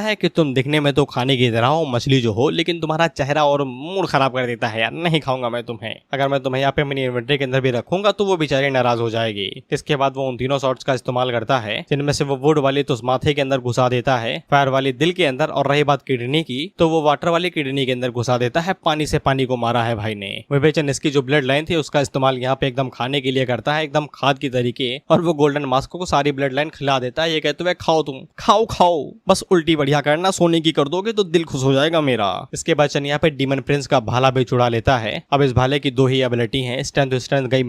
है कि तुम दिखने में तो खाने की तरह हो, मछली जो हो, लेकिन तुम्हारा चेहरा और मूड खराब कर देता है यार, नहीं खाऊंगा मैं तुम्हें। अगर मैं तुम्हें यहाँ पे अपनी इन्वेंटरी के अंदर भी रखूंगा तो वो बेचारी नाराज हो जाएगी। इसके बाद वो उन तीनों शॉर्ट्स का इस्तेमाल करता है, जिनमें से वो वुड वाली तो माथे के अंदर घुसा देता है, फायर वाली दिल के अंदर, और रही बात किडनी की तो वो वाटर वाली किडनी के अंदर घुसा देता है। पानी से पानी को मारा है भाई ने। विवेचन इसकी जो ब्लड लाइन थी उसका इस्तेमाल यहाँ पे एकदम खाने के लिए करता है, एकदम खाद की तरीके, और वो गोल्डन मास्क को सारी ब्लड लाइन खिला देता है, ये कहते हुए खाओ तुम, खाओ खाओ, बस उल्टी बढ़िया करना, सोने की कर दोगे तो दिल खुश हो जाएगा मेरा। इसके बाद चन यहाँ पे डीमन प्रिंस का भाला भी चुरा लेता है। अब इस भाले की दो ही एबिलिटी है, स्ट्रेंथ स्ट्रेंथ गई,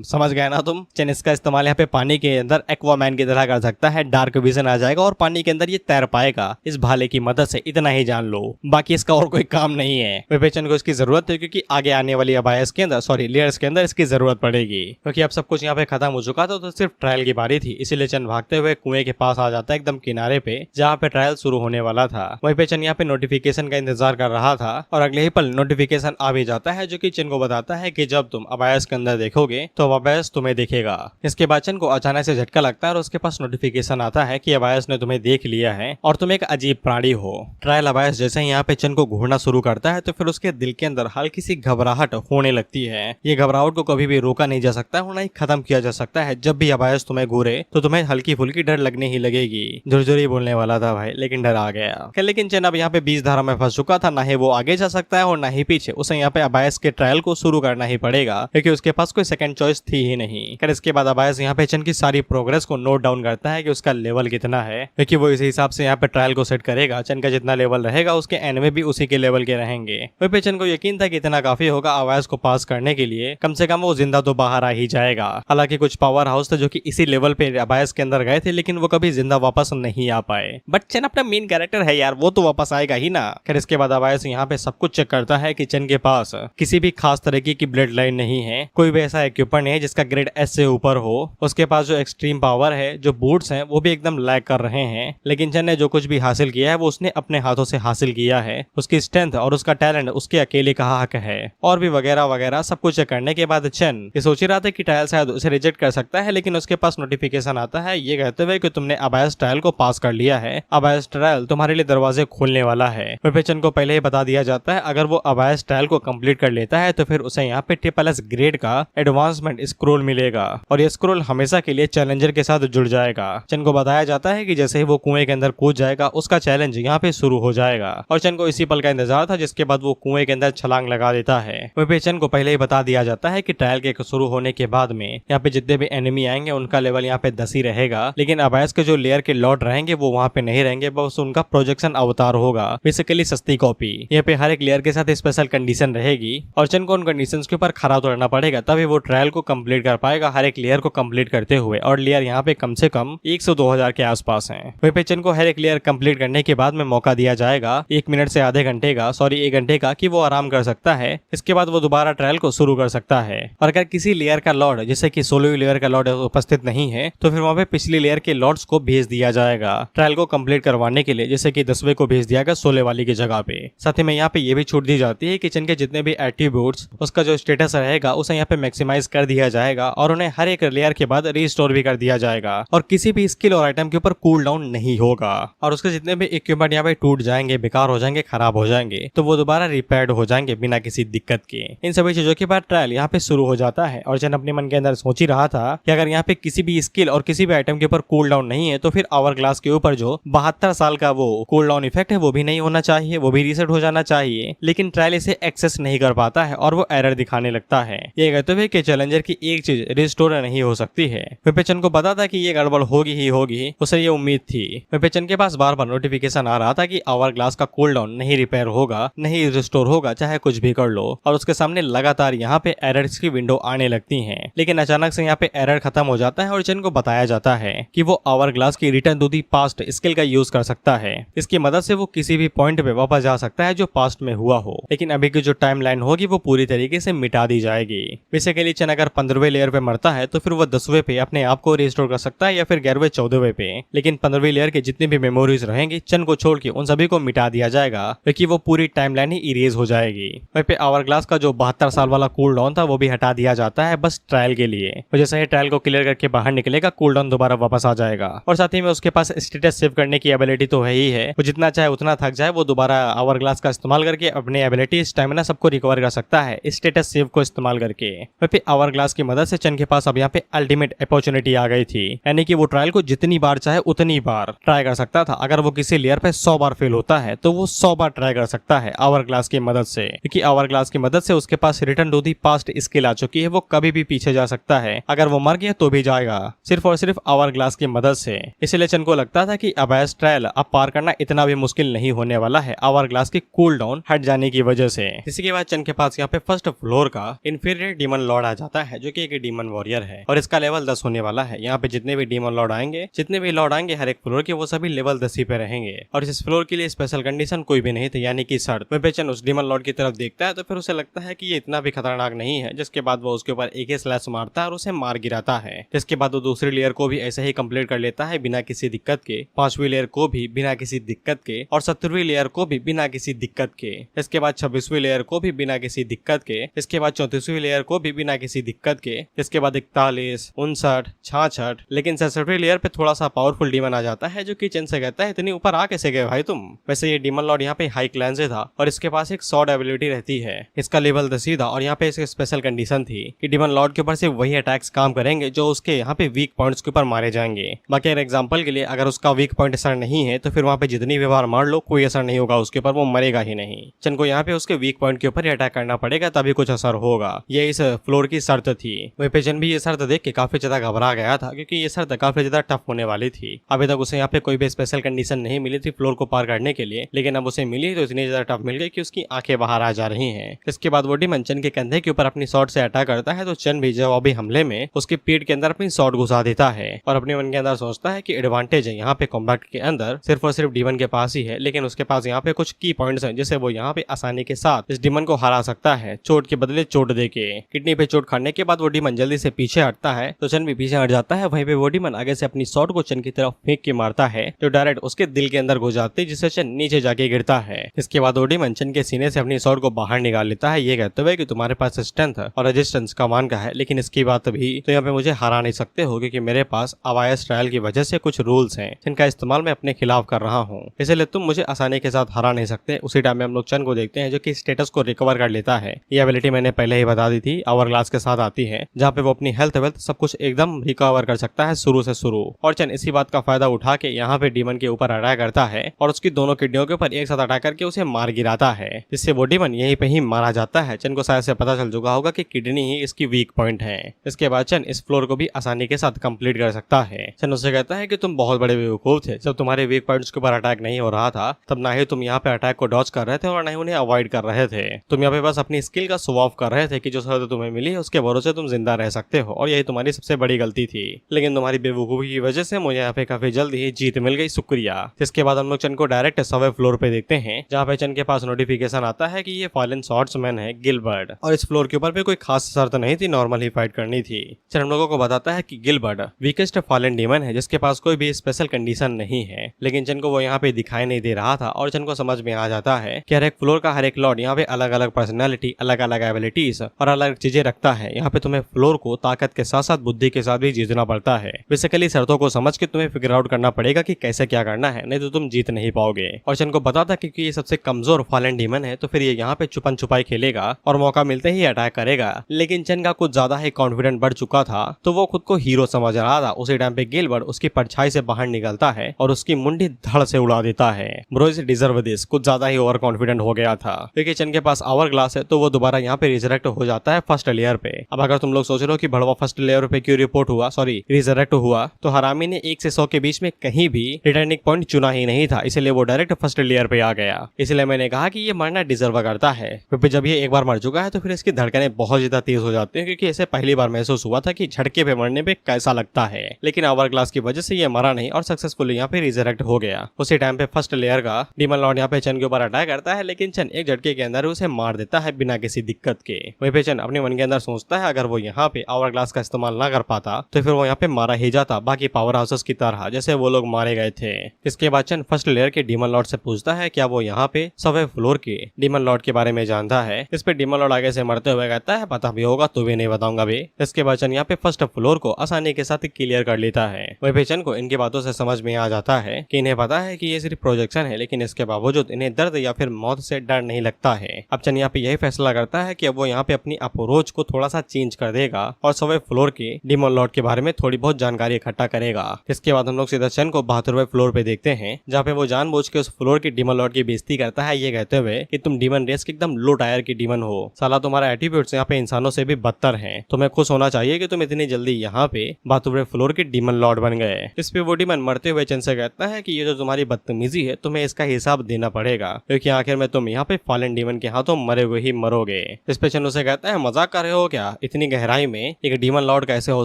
समझ गए ना तुम। चन इसका इस्तेमाल यहाँ पे पानी के अंदर एक्वामैन की तरह कर सकता है, डार्क विजन आ जाएगा और पानी के अंदर ये तैर पाएगा इस भाले की मदद से, इतना ही जान लो, बाकी इसका और कोई काम नहीं है। विवेचन को इसकी जरूरत है क्योंकि आगे आने वाली अबायस के अंदर, सॉरी लेयर्स के अंदर इसकी जरूरत पड़ेगी, क्योंकि अब सब कुछ यहाँ पे खत्म हो चुका था, तो सिर्फ ट्रायल की बारी थी। इसीलिए चन भागते हुए कुएं के पास आ जाता है, एकदम किनारे पे जहाँ पे ट्रायल शुरू होने वाला था। वहीं पे चन यहाँ पे नोटिफिकेशन का इंतजार कर रहा था और अगले ही पल नोटिफिकेशन आ भी जाता है, जो कि चन को बताता है कि जब तुम अबायस के अंदर देखोगे तो अबायस तुम्हें देखेगा। इसके बाद चन को अचानक से झटका लगता है और उसके पास नोटिफिकेशन आता है कि अबायस ने तुम्हें देख लिया है और तुम एक अजीब प्राणी हो। ट्रायल अबायस जैसे ही यहाँ पे चन को घूरना शुरू करता है तो फिर उसके दिल के अंदर हल्की सी घबराहट होने लगती है। ये घबराहट को कभी भी रोका नहीं जा सकता है, नहीं खत्म किया जा सकता है। जब भी अबायस तुम्हें घूरे तो तुम्हें हल्की फुल्की डर लगने ही लगेगी। झुरझुरी बोलने वाला था भाई, लेकिन डर आ गया। लेकिन चन अब यहाँ पे 20 धारा में फंस चुका था, ना ही वो आगे जा सकता है और ना ही पीछे। उसे यहाँ पे अबायस के ट्रायल को शुरू करना ही पड़ेगा क्योंकि उसके पास कोई सेकंड चॉइस थी ही नहीं। फिर इसके बाद अबायस यहाँ पे चन की सारी प्रोग्रेस को नोट डाउन करता है कि उसका लेवल कितना है, क्योंकि वो इसी हिसाब से यहाँ पे ट्रायल को सेट करेगा। चन का जितना लेवल रहेगा उसके एनिमे भी उसी के लेवल के रहेंगे। वहीं पे चन को यकीन था कि इतना काफी होगा अबायस को पास करने के लिए, कम से कम वो जिंदा तो बाहर आ ही जाएगा। हालांकि कुछ पावर हाउस थे जो कि इसी लेवल पे अबायस के अंदर गए थे, लेकिन वो कभी जिंदा वापस नहीं आ पाए। बट चन अपना मेन कैरेक्टर है यार, वो तो वापस आएगा ही ना। फिर इसके बाद अबायस यहाँ पे सब कुछ चेक करता है कि चन के पास किसी भी खास तरीके की ब्लड लाइन नहीं है, कोई भी ऐसा इक्विपमेंट नहीं है जिसका ग्रेड एस से ऊपर हो। उसके पास जो एक्सट्रीम पावर है, जो बूट्स हैं, वो भी एकदम लैग कर रहे हैं। लेकिन चन ने जो कुछ भी हासिल किया है वो उसने अपने हाथों से हासिल किया है। उसकी स्ट्रेंथ और उसका टैलेंट उसके अकेले का हक है, और भी वगैरह वगैरह सब कुछ करने के बाद चन ये सोच ही रहा था कि ट्रायल शायद उसे रिजेक्ट कर सकता है, लेकिन उसके पास नोटिफिकेशन आता है ये कहते हुए कि तुमने अबायस ट्रायल को पास कर लिया है, अबायस ट्रायल तुम्हारे लिए दरवाजे खोलने वाला है। फिर चन को पहले ही बता दिया जाता है अगर वो अबायस ट्रायल को कंप्लीट कर लेता है तो फिर उसे यहाँ पे ट्रिपल-एस ग्रेड का एडवांसमेंट स्क्रोल मिलेगा और ये स्क्रोल हमेशा के लिए चैलेंजर के साथ जुड़ जाएगा। चन को बताया जाता है कि जैसे ही वो कुएं के अंदर कूद जाएगा उसका चैलेंज यहाँ पे शुरू हो जाएगा, और चन को इसी पल का इंतजार था जिसके बाद वो कुएं के अंदर छलांग लगा देता है। वहीं पे चन को पहले ही बता दिया जाता है कि ट्रायल के शुरू होने के बाद में यहाँ पे जितने भी एनिमी आएंगे उनका लेवल यहाँ पे 10 ही रहेगा, लेकिन अबायस के जो लेयर के लॉर्ड रहेंगे वो वहाँ पे नहीं रहेंगे, बस उनका प्रोजेक्शन अवतार होगा, बेसिकली सस्ती कॉपी। यहाँ पे हर एक लेयर के साथ स्पेशल कंडीशन रहेगी और चन को उन कंडीशन के ऊपर खरा उतरना पड़ेगा, तभी वो ट्रायल को कंप्लीट कर पाएगा हर एक लेयर को कंप्लीट करते हुए। और लेयर यहाँ पे कम से कम 1 से 2000 के आसपास हैं। वहीं पे चन को हर एक लेयर कंप्लीट करने के बाद में मौका दिया जाएगा 1 मिनट से आधे घंटे का, सॉरी 1 घंटे का, कि वो आराम कर सकता है। इसके बाद वो दोबारा ट्रायल को शुरू कर सकता है। और अगर किसी लेयर का लॉर्ड, जैसे कि 16वीं लेयर का लॉर्ड उपस्थित नहीं है, तो फिर वहाँ पे पिछली लेयर के लॉर्ड्स को भेज दिया जाएगा ट्रायल को कंप्लीट करवाने के लिए, जैसे कि 10वें को भेज दिया गया 16 वाली की जगह पे। साथ ही में यहाँ पे ये भी छूट दी जाती है कि चन के जितने भी एट्रीब्यूट्स, उसका जो स्टेटस रहेगा उसे यहाँ पे मैक्सिमाइज कर दिया जाएगा और उन्हें हर एक लेयर के बाद रीस्टोर भी कर दिया जाएगा, और किसी भी स्किल और आइटम के ऊपर कूल डाउन नहीं होगा। और उसके जितने भी इक्विपमेंट यहाँ पे टूट जाएंगे, बेकार हो जाएंगे, खराब हो जाएंगे, तो वो दोबारा रिपेयर्ड हो जाएंगे बिना किसी दिक्कत के। इन सभी चीजों के बाद ट्रायल यहाँ पे शुरू हो जाता है और चन अपने मन के अंदर सोच ही रहा था कि अगर यहाँ पे किसी भी स्किल और किसी भी आइटम के ऊपर कूल डाउन नहीं है तो फिर आवर ग्लास के ऊपर जो 72 साल का वो कूल डाउन इफेक्ट है वो भी नहीं होना चाहिए, वो भी रीसेट हो जाना चाहिए। लेकिन ट्रायल इसे एक्सेस नहीं कर पाता है और वो एरर दिखाने लगता है, ये कहते हुए कि चैलेंजर की एक चीज रिस्टोर नहीं हो सकती है। विपेचन को पता था कि ये गड़बड़ होगी ही होगी, उसे ये उम्मीद थी। विपेचन के पास बार बार नोटिफिकेशन आ रहा था कि आवर ग्लास का कूल डाउन नहीं रिपेयर होगा, नहीं रिस्टोर होगा, चाहे कुछ भी कर लो, और उसके सामने लगातार यहाँ पे एरर्स की विंडो आने लगती है। लेकिन अचानक से यहाँ पे एरर खत्म हो जाता है और चन को बताया जाता है कि वो आवर ग्लास की return to the past skill का यूज कर सकता है। इसकी मदद से वो किसी भी पॉइंट पे वापस जा सकता है जो पास्ट में हुआ हो, लेकिन अभी की जो टाइम लाइन होगी वो पूरी तरीके से मिटा दी जाएगी। बेसिकली चन अगर 15वें लेयर पे मरता है तो फिर वो 10वें पे अपने आप को रिस्टोर कर सकता है या फिर 11वें 14वें पे, लेकिन 15वीं लेयर के जितनी भी मेमोरीज रहेंगी चन को छोड़ के उन सभी को मिटा दिया जाएगा, क्योंकि वो पूरी टाइमलाइन ही इरेज हो जाएगी। वहीं पे आवर ग्लास का जो 72 साल वाला कूल डाउन था वो भी हटा दिया जाता है बस ट्रायल के लिए। और जैसे ही ट्रायल को क्लियर करके बाहर निकलेगा कूल डाउन दोबारा वापस आ जाएगा। और साथ ही में उसके पास स्टेटस सेव करने की एबिलिटी तो है ही है, वो जितना चाहे उतना थक जाए वो दोबारा आवर ग्लास का इस्तेमाल करके अपने एबिलिटी स्टैमिना सबको रिकवर कर सकता है स्टेटस सेव को इस्तेमाल करके। फिर आवर ग्लास की मदद से चन के पास अब यहाँ पे अल्टीमेट अपॉर्चुनिटी आ गई थी, यानी कि वो ट्रायल को जितनी बार चाहे उतनी बार ट्राई कर सकता था। अगर वो किसी लेयर पे 100 बार फेल होता है तो वो 100 बार ट्राई कर सकता है आवर ग्लास की मदद से, क्योंकि आवर ग्लास की मदद से उसके पास return to the past skill आ चुकी है। वो कभी भी पीछे जा सकता है, अगर वो मर गया तो भी जाएगा, सिर्फ और सिर्फ आवर ग्लास की मदद से। इसलिए चन को लगता था कि अबैस ट्रायल अब पार करना इतना भी मुश्किल नहीं होने वाला है आवर ग्लास की कूल डाउन हट जाने की वजह से। इसी के बाद चन के पास यहाँ पे फर्स्ट फ्लोर का इंफीरियर डीमन लॉर्ड आ जाता है, जो कि एक डीमन वॉरियर है और इसका लेवल 10 होने वाला है। यहाँ पे जितने भी डीमन लॉर्ड आएंगे, जितने भी लॉर्ड आएंगे हर एक फ्लोर के, वो सभी लेवल 10 ही पे रहेंगे। और इस फ्लोर के लिए स्पेशल कंडीशन कोई भी नहीं थी, यानी कि शर्त। वहीं पे चन उस डीमन लॉर्ड की तरफ देखता है तो फिर उसे लगता है कि ये इतना भी खतरनाक नहीं है, जिसके बाद वो उसके ऊपर एक ही स्लैश मारता है और उसे मार गिराता है। जिसके बाद वो दूसरी लेयर को भी ऐसे ही कंप्लीट कर लेता है बिना किसी दिक्कत के, 5वीं लेयर को भी बिना किसी दिक्कत के, और 70वीं लेयर को भी बिना किसी दिक्कत के। इसके बाद 26वीं लेयर को भी बिना किसी दिक्कत के। इसके बाद 34वीं लेयर को भी बिना किसी दिक्कत के। इसके बाद 41, 59, 66। लेकिन 67वीं लेयर पे थोड़ा सा पावरफुल डीमन आ जाता है, जो कि चन से कहता है इतनी ऊपर आ कैसे गए भाई तुम। वैसे ये डीमन लॉर्ड यहाँ पे हाई क्लैन से था और इसके पास एक शॉर्ट एबिलिटी रहती है, इसका लेवल 10 ही था। और यहाँ पे इसकी स्पेशल कंडीशन थी कि डीमन लॉर्ड के ऊपर सिर्फ वही अटैक्स काम करेंगे जो उसके यहाँ पे वीक पॉइंट्स के ऊपर मारे जाएंगे। बाकी अगर एग्जांपल के लिए अगर उसका वीक पॉइंट असर नहीं है तो फिर वहाँ पे जितनी भी बार मार लो कोई असर नहीं होगा उसके ऊपर, वो मरेगा ही नहीं। चन को यहाँ पे उसके वीक पॉइंट के ऊपर ही अटैक करना पड़ेगा तभी कुछ असर होगा, ये इस फ्लोर की शर्त थी। वहीं पे चन भी ये शर्त देख के काफी ज्यादा घबरा गया था, क्योंकि ये शर्त काफी ज्यादा टफ होने वाली थी। अभी तक उसे यहाँ पे कोई भी स्पेशल कंडीशन नहीं मिली थी फ्लोर को पार करने के लिए, लेकिन अब उसे मिली तो इतनी ज्यादा टफ मिल गई कि उसकी आंखें बाहर आ जा रही हैं। इसके बाद वो डीमन चन के कंधे के ऊपर अपनी शॉट से अटैक करता है, तो चन भी जवाबी हमले में उसकी पीठ के अंदर अपनी शॉट घुसा देता है और अपने मन के अंदर सोचता है कि एडवांटेज है यहाँ पे कॉम्बैट के अंदर सिर्फ और सिर्फ डीमन के पास ही है, लेकिन उसके पास यहाँ पे कुछ की पॉइंट्स हैं जिससे वो यहाँ पे आसानी के साथ इस डीमन को हरा सकता है, चोट के बदले चोट देके। किडनी पे चोट खाने के बाद वो डीमन जल्दी से पीछे हटता है, तो चन भी पीछे हट जाता है। वहीं पे वो डीमन आगे से अपनी शॉट को चन की तरफ फेंक के मारता है, जो डायरेक्ट उसके दिल के अंदर घुस जाती है, जिससे चन नीचे जाके गिरता है। इसके बाद वो डीमन चन के सीने से अपनी शॉट को बाहर निकाल लेता है, ये कहते हुए कि तुम्हारे पास स्ट्रेंथ और रेजिस्टेंस कमान का है, लेकिन इसकी बात भी तो यहाँ पे मुझे हरा नहीं सकते हो, क्योंकि मेरे पास अबायस ट्रायल की वजह से कुछ रूल्स हैं जिनका इस्तेमाल मैं अपने खिलाफ कर रहा हूँ, इसलिए तुम मुझे आसानी के साथ हरा नहीं सकते। उसी टाइम में हम लोग चन को देखते हैं जो कि स्टेटस को रिकवर कर लेता है। ये एबिलिटी मैंने पहले ही बता दी थी, आवर ग्लास के साथ आती है, जहाँ पे वो अपनी हेल्थ वेल्थ सब कुछ एकदम रिकवर कर सकता है शुरू से शुरू। और चन इसी बात का फायदा उठा के यहाँ पे डीमन के ऊपर अटैक करता है और उसकी दोनों किडनियों के ऊपर एक साथ अटैक करके उसे मार गिराता है, जिससे वो डीमन यहीं पे ही मारा जाता है। चन को शायद से पता चल चुका होगा कि किडनी ही इसकी वीक पॉइंट है। इसके बाद चन इस फ्लोर को भी आसानी के साथ कंप्लीट कर सकता है। चन उससे कहता है कि तुम बहुत बड़े बेवकूफ थे, जब तुम्हारे वीक पॉइंट्स के ऊपर अटैक नहीं हो रहा था तब ना ही तुम यहाँ पे अटैक को डॉज कर रहे थे और ना ही उन्हें अवॉइड कर रहे थे। तुम यहाँ पे बस अपनी स्किल का शो ऑफ कर रहे थे कि जो शर्त तुम्हें मिली है उसके भरोसे तुम जिंदा रह सकते हो, और यही तुम्हारी सबसे बड़ी गलती थी। लेकिन तुम्हारी बेवकूफी की वजह से मुझे यहाँ पे काफी जल्द ही जीत मिल गई, शुक्रिया। इसके बाद हम लोग चन को डायरेक्ट 100वें फ्लोर पे देखते हैं, जहाँ पे चन के पास नोटिफिकेशन आता है कि ये फॉलन स्वॉर्ड्समैन है गिलबर्ट, और इस फ्लोर के ऊपर पे कोई खास शर्त नहीं थी, नॉर्मल ही फाइट करनी थी। चन हम लोगों को बताता है कि गिलबर्ट वीकेस्ट फॉलन डीमन है जिसके पास कोई भी स्पेशल कंडीशन नहीं है, लेकिन चन को वो यहाँ पे दिखाई नहीं दे रहा था और चन को समझ में आ जाता है कि हर एक फ्लोर का हर एक लॉर्ड यहाँ पे अलग अलग पर्सनैलिटी, अलग अलग एबिलिटीज और अलग चीजें रखता है। यहाँ पे तुम्हें फ्लोर को ताकत के साथ साथ बुद्धि के साथ भी जीतना पड़ता है। बेसिकली शर्तों को समझ के तुम्हें फिगर आउट करना पड़ेगा कि कैसे क्या करना है, नहीं तो तुम जीत नहीं पाओगे। और चन को पता था क्योंकि ये सबसे कमजोर फॉलन डीमन है तो फिर ये यहाँ पे छुपन छुपाई खेलेगा और मौका मिलते ही अटैक करेगा। लेकिन चन का कुछ ज्यादा ही कॉन्फिडेंट बढ़ चुका था तो वो खुद को हीरो समझ रहा था। उसी टाइम पे गिलबर्ट उसकी परछाई से बाहर निकलता है और उसकी मुंडी धड़ से उड़ा देता है। ब्रो इज डिजर्व दिस, कुछ ज्यादा ही ओवर कॉन्फिडेंट हो गया था। क्योंकि चन के पास आवर ग्लास है तो वो दोबारा यहाँ पे रिजरेक्ट हो जाता है फर्स्ट लेयर पे। अब अगर तुम लोग सोच रहे हो कि भड़वा फर्स्ट लेयर पे क्यों रिपोर्ट हुआ, सॉरी रिजरेक्ट हुआ, तो हरामी ने 1 से 100 के बीच में कहीं भी रिटर्निंग पॉइंट चुना ही नहीं था, इसलिए वो डायरेक्ट फर्स्ट लेयर पे आ गया। इसलिए मैंने कहा कि ये मरना डिजर्व करता है, क्योंकि जब ये एक बार मर चुका है तो फिर इसकी धड़कनें बहुत ज्यादा तेज हो जाती हैं, क्योंकि इसे पहली बार महसूस हुआ था कि झटके पे मरने पे कैसा लगता है। लेकिन आवर ग्लास की वजह से ये मरा नहीं और सक्सेसफुली यहाँ पे रिजरेक्ट हो गया। उसी टाइम पे फर्स्ट लेयर का डीमन लॉर्ड यहाँ पे चन के ऊपर अटैक करता है, लेकिन चन एक झटके के अंदर उसे मार देता है बिना किसी दिक्कत के। वहीं पे चन अपने मन के अंदर सोचता है अगर वो यहाँ पे आवर ग्लास का इस्तेमाल ना कर पाता तो फिर वो यहाँ पे मारा ही जाता, बाकी पावर हाउसेस की तरह जैसे वो लोग मारे गए थे। इसके बाद चन फर्स्ट लेयर के डीमन लॉर्ड से पूछता है क्या वो यहाँ पे 100वें फ्लोर के डीमन लॉर्ड के बारे में जानता है। इस पे डीमन लॉर्ड आगे आगे से मरते हुए कहता है पता भी होगा तो भी नहीं बताऊंगा भी। इसके बाद चन यहाँ पे फर्स्ट फ्लोर को आसानी के साथ क्लियर कर लेता है। वही पे चन को इनकी बातों से समझ में आ जाता है कि इन्हें पता है कि ये सिर्फ प्रोजेक्शन है, लेकिन इसके बावजूद इन्हें दर्द या फिर मौत से डर नहीं लगता है। अब चन यहाँ पे यही फैसला करता है कि अब वो यहाँ पे अपनी अप्रोच को थोड़ा सा चेंज कर देगा और सवे फ्लोर के डीमन लॉर्ड के बारे में थोड़ी बहुत जानकारी इकट्ठा करेगा। इसके बाद हम लोग सीधा चन को 72वें फ्लोर पे देखते हैं, जहाँ पे वो जानबूझ के उस फ्लोर की डीमन लॉर्ड की बेइज्जती करता है, ये कहते हुए कि तुम डीमन रेस के एकदम लो टायर की डीमन हो, साला तुम्हारा एटीट्यूड यहाँ पे इंसानों से भी बदतर है, तुम्हें खुश होना चाहिए कि तुम इतनी जल्दी यहाँ पे 72वें फ्लोर के डीमन लॉर्ड बन गए। इस पे वो डीमन मरते हुए चन से कहता है कि ये जो तुम्हारी बदतमीजी है तुम्हें इसका हिसाब देना पड़ेगा, क्योंकि आखिर में तुम यहाँ पे फॉलन डीमन के हाथों मरे हुए ही मरोगे। इस पे चन उसे कहता है मजाक कर रहे हो क्या, इतनी गहराई में एक डीमन लॉर्ड कैसे हो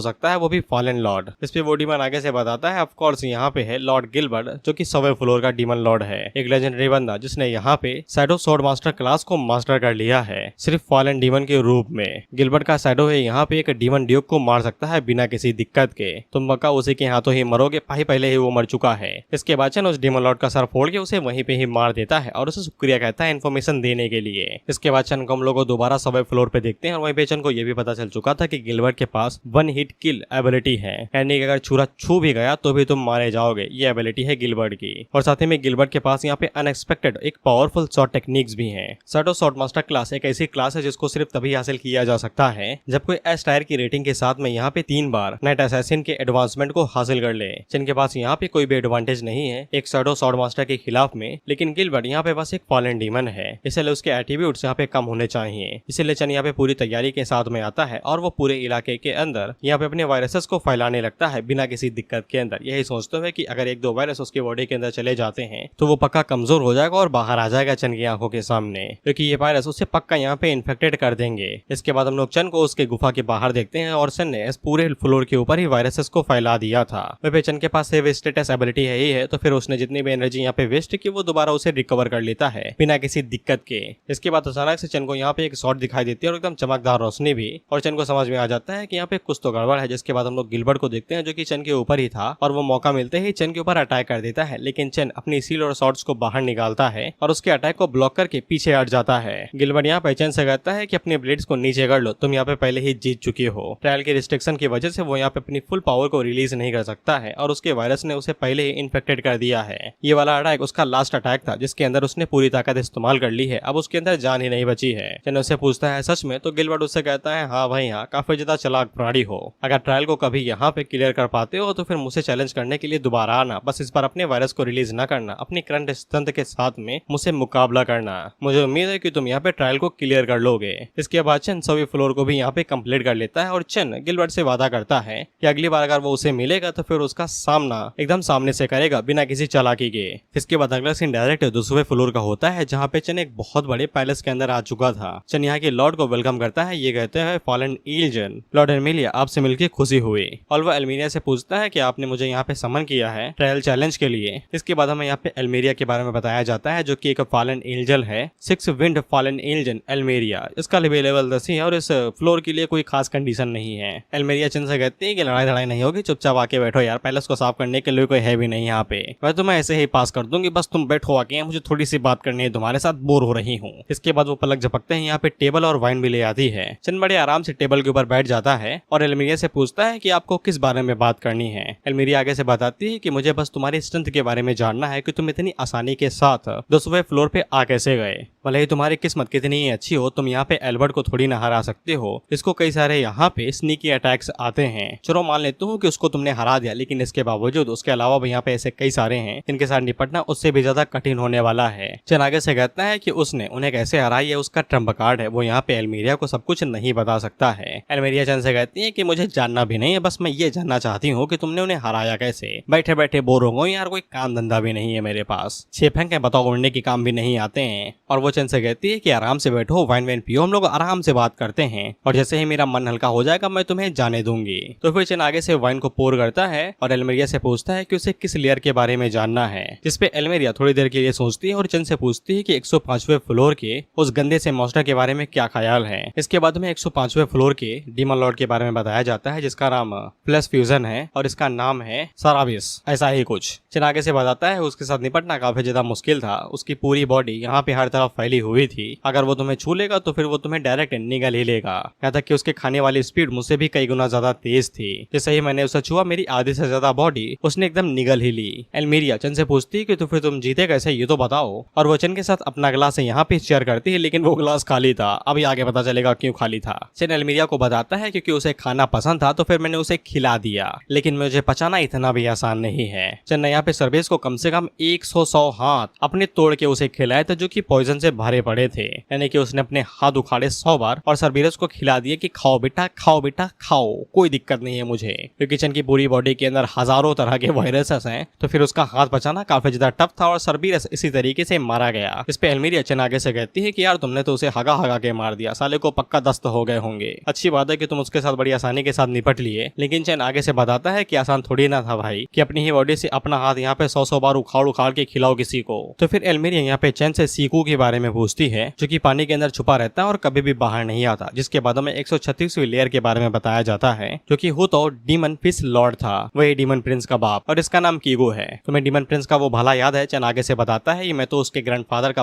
सकता है, वो भी फॉलन लॉर्ड। इस पे वो डीमन आगे से बताता है ऑफ कोर्स यहाँ पे है लॉर्ड गिलबर्ट, जो कि 100वें फ्लोर का डीमन लॉर्ड है, एक लेजेंडरी बंदा जिसने यहाँ पे शैडो स्वॉर्ड मास्टर क्लास को मास्टर कर लिया है, सिर्फ फॉलन डीमन के रूप में। गिलबर्ट का शैडो है यहाँ पे एक डीमन ड्यूक को मार सकता है बिना किसी दिक्कत के, तुम पक्का उसी के हाथों ही मरोगे, पहले ही वो मर चुका है। इसके बाद चन उस डीमन लॉर्ड का सर फोड़ के उसे वहीं पे ही मार देता है और उसे शुक्रिया कहता है इन्फॉर्मेशन देने के लिए। इसके बाद चन को हम लोग दोबारा 100वें फ्लोर पे देखते हैं और वहीं पे चन को ये भी पता चल चुका था कि गिलबर्ट के पास 1 हिट किल एबिलिटी है, यानी कि अगर छुरा छू भी गया तो भी तुम मारे जाओगे, ये एबिलिटी है गिलबर्ट की। और साथ ही में गिलबर्ट के पास यहाँ पे अनएक्सपेक्टेड एक पावरफुल शॉट टेक्निक्स भी हैं। शैडो स्वॉर्ड मास्टर क्लास एक ऐसी क्लास है जिसको सिर्फ तभी हासिल किया जा सकता है जब कोई एस टायर की रेटिंग के साथ में यहाँ पे 3 बार नाइट असैसिन के एडवांसमेंट को हासिल कर ले। चन के पास यहाँ पे कोई भी एडवांटेज नहीं है एक शैडो स्वॉर्ड मास्टर के खिलाफ में, लेकिन गिलबर्ट यहाँ पे बस एक फॉलन डीमन है, इसलिए उसके एट्रीब्यूट्स यहाँ पे कम होने चाहिए। इसीलिए चन यहाँ पे पूरी तैयारी के साथ में आता है और वो पूरे इलाके के अंदर यहाँ पे अपने वायरसेस को फैलाने लगता है बिना किसी दिक्कत के अंदर, यही सोचते हुए कि अगर 1-2 वायरस उसकी बॉडी के अंदर चले जाते हैं तो वो पक्का कमजोर हो जाएगा और बाहर आ जाएगा चन की आंखों के सामने, क्योंकि ये वायरस उसे पक्का यहाँ पे इन्फेक्टेड कर देंगे। इसके बाद हम लोग चन को उसके गुफा के बाहर देखते हैं और चन ने इस पूरे फ्लोर के ऊपर ही वायरसेस को फैला दिया था। वह चन के पास सेव स्टेटस एबिलिटी है ही है, तो फिर उसने जितनी भी एनर्जी यहाँ पे वेस्ट की वो दोबारा उसे रिकवर कर लेता है बिना किसी दिक्कत के। इसके बाद अचानक से चन को यहाँ पे एक शॉट दिखाई देती है और एकदम चमकदार रोशनी भी, और चन को समझ में आ जाता है कि यहाँ पे कुछ तो गड़बड़ है। जिसके बाद हम लोग गिलबर्ट को देखते हैं जो कि चन के ऊपर ही था और वो मौका मिलते ही चन के ऊपर अटैक कर देता है, लेकिन चन अपनी सील और शॉट्स को बाहर निकालता है और उसके अटैक को ब्लॉक करके पीछे हट जाता है। गिलबर्ट यहाँ पे चन से कहता है कि अपने ब्लेड्स को नीचे कर लो, तुम यहाँ पे पहले ही जीत चुके हो। ट्रायल के रिस्ट्रिक्शन की वजह से वो यहाँ पे अपनी फुल पावर को रिलीज नहीं कर सकता है और उसके वायरस ने उसे पहले ही इन्फेक्टेड कर दिया है। ये वाला अटैक उसका लास्ट अटैक था जिसके अंदर उसने पूरी ताकत इस्तेमाल कर ली है, अब उसके अंदर जान ही नहीं बची है। चन उससे पूछता है सच में, तो गिलबर्ट उससे कहता है हाँ भाई हाँ, काफी ज्यादा चालाक प्राणी हो, अगर ट्रायल को कभी यहाँ पे क्लियर कर पाते हो तो फिर मुझसे चैलेंज करने के लिए दोबारा आना, बस इस बार अपने वायरस को रिलीज न करना, अपनी करंट स्ट्रेंथ के साथ में मुझसे मुकाबला करना, मुझे उम्मीद है कि तुम यहाँ पे ट्रायल को क्लियर कर लोगे। इसके बाद चन 100वीं फ्लोर को भी यहाँ पे कंप्लीट कर लेता है और चन गिलबर्ट से वादा करता है कि अगली बार अगर वो उसे मिलेगा तो फिर उसका सामना एकदम सामने से करेगा बिना किसी चालाकी के। इसके बाद अगला सीन डायरेक्ट 200वें फ्लोर का होता है जहाँ पे चन एक बहुत बड़े पैलेस के अंदर आ चुका था। चन यहाँ के लॉर्ड को वेलकम करता है, ये कहते हैं फॉलन इल्जन, लॉर्ड एल्मीरिया आपसे मिलकर खुशी हुई, और वह एल्मीरिया से पूछता है कि आपने मुझे यहाँ पे समन किया है ट्रायल चैलेंज के लिए। इसके बाद हमें यहाँ पे एल्मीरिया के बारे में बताया जाता है जो कि एक फॉलन एंजल है, 6 विंड फॉलन एंजल एल्मीरिया, इसका लेवल 10 ही है और इस फ्लोर के लिए कोई खास कंडीशन नहीं है। एल्मीरिया चन से कहती है कि लड़ाई लड़ाई नहीं होगी, चुपचाप आके बैठो यार, पैलेस को साफ करने के लिए कोई है भी नहीं यहाँ पे, मैं तुम्हें ऐसे ही पास कर दूंगी, बस तुम बैठो आके, मुझे थोड़ी सी बात करनी है तुम्हारे साथ, बोर हो रही हूँ। इसके बाद वो पलक झपकते हैं, यहाँ पे टेबल और वाइन भी ले आती है। चन बड़े आराम से टेबल के ऊपर बैठ जाता है और एल्मीरिया से पूछता है कि आपको किस बारे में बात करनी है। एल्मीरिया आगे से बताती है कि मुझे बस तुम्हारी स्ट्रेंथ के बारे में जानना है कि तुम इतनी आसानी के साथ 200वें फ्लोर पे आ कैसे गए, भले ही तुम्हारी किस्मत कितनी अच्छी हो, तुम यहाँ पे एल्बर्ट को थोड़ी ना हरा सकते हो, इसको कई सारे यहाँ पे स्नीकी अटैक्स आते हैं, चलो मान लेता हूँ कि उसको तुमने हरा दिया, लेकिन इसके बावजूद उसके अलावा भी यहाँ पे ऐसे कई सारे हैं जिनके साथ निपटना उससे भी ज्यादा कठिन होने वाला है। चन आगे से कहता है कि उसने उन्हें कैसे हराई है उसका ट्रम्प कार्ड है, वो यहाँ पे एल्मीरिया को सब कुछ नहीं बता सकता है। एल्मीरिया चन से कहती है कि मुझे जानना भी नहीं है, बस मैं ये जानना चाहती हूँ कि तुमने उन्हें हराया कैसे, बैठे बैठे बोर हो गए यार, कोई काम धंधा भी नहीं है मेरे पास, 6 फेंक बताओ उड़ने के काम भी नहीं आते हैं। और वो चन से कहती है कि आराम से बैठो, वाइन वाइन पियो, हम लोग आराम से बात करते हैं और जैसे ही मेरा मन हल्का हो जाएगा मैं तुम्हें जाने दूंगी। तो फिर चन आगे से वाइन को पोर करता है और एल्मीरिया से पूछता है कि उसे किस लेयर के बारे में जानना है, जिसपे एल्मीरिया थोड़ी देर के लिए सोचती है और चन से पूछती है कि 105वें फ्लोर के उस गंदे से मॉन्स्टर के बारे में क्या ख्याल है। इसके बाद में 105वें फ्लोर के डीमन लॉर्ड के बारे में बताया जाता है जिसका नाम प्लस फ्यूजन है और इसका नाम है साराबिस, ऐसा ही कुछ। चन आगे से बताता है उसके साथ निपटना काफी ज्यादा मुश्किल था, उसकी पूरी बॉडी यहाँ पे हर तरफ फैली हुई थी, अगर वो तुम्हें छू लेगा तो फिर वो तुम्हें डायरेक्ट निगल ही लेगा। यहाँ तक कि उसके खाने वाली स्पीड मुझसे भी कई गुना ज्यादा तेज थी। जैसे ही मैंने उसे छुआ मेरी आधे से ज्यादा बॉडी उसने एकदम निगल ही ली। एल्मीरिया चन से पूछती है कि तो फिर तुम जीते कैसे ये तो बताओ, और वो चन के साथ अपना ग्लास यहाँ पे शेयर करती है, लेकिन वो ग्लास खाली था। अभी आगे पता चलेगा क्यों खाली था। चन एल्मीरिया को बताता है क्योंकि उसे खाना पसंद था तो फिर मैंने उसे खिला दिया, लेकिन मुझे पचाना इतना भी आसान नहीं है। चन ने यहाँ पे सर्वेस को कम से कम 100 हाथ अपने तोड़ के उसे खिलाए थे जो कि पॉइजन से भरे पड़े थे, यानी कि उसने अपने हाथ उखाड़े 100 बार और सर्बीरस को खिला दिए कि खाओ बेटा खाओ बेटा खाओ, कोई दिक्कत नहीं है मुझे। क्योंकि चन की पूरी बॉडी के अंदर हजारों तरह के वायरसेस हैं तो फिर उसका हाथ बचाना काफी ज्यादा टफ था और सर्बीरस इसी तरीके से मारा गया। इस पे एल्मीरिया चन आगे से कहती है कि यार तुमने तो उसे हगा हगा के मार दिया, साले को पक्का दस्त हो गए होंगे। अच्छी बात है कि तुम उसके साथ बड़ी आसानी के साथ निपट लिए, लेकिन चन आगे से बताता है कि आसान थोड़ी ना था भाई कि अपनी ही बॉडी से अपना हाथ यहाँ पे 100 बार उखाड़ उखाड़ के खिलाओ किसी को। तो फिर एल्मीरिया यहाँ पे चन से सीकू के बारे में पूछती है जो कि पानी के अंदर छुपा रहता है और कभी भी बाहर नहीं आता, जिसके बाद में 136वीं लेयर के बारे में बताया जाता है जो कि हो तो डीमन फिश लॉर्ड था, वही डीमन प्रिंस का बाप, और इसका नाम कीगो है। तुम्हें डीमन प्रिंस का वो भला याद है? चन आगे से बताता है मैं तो उसके ग्रैंडफादर का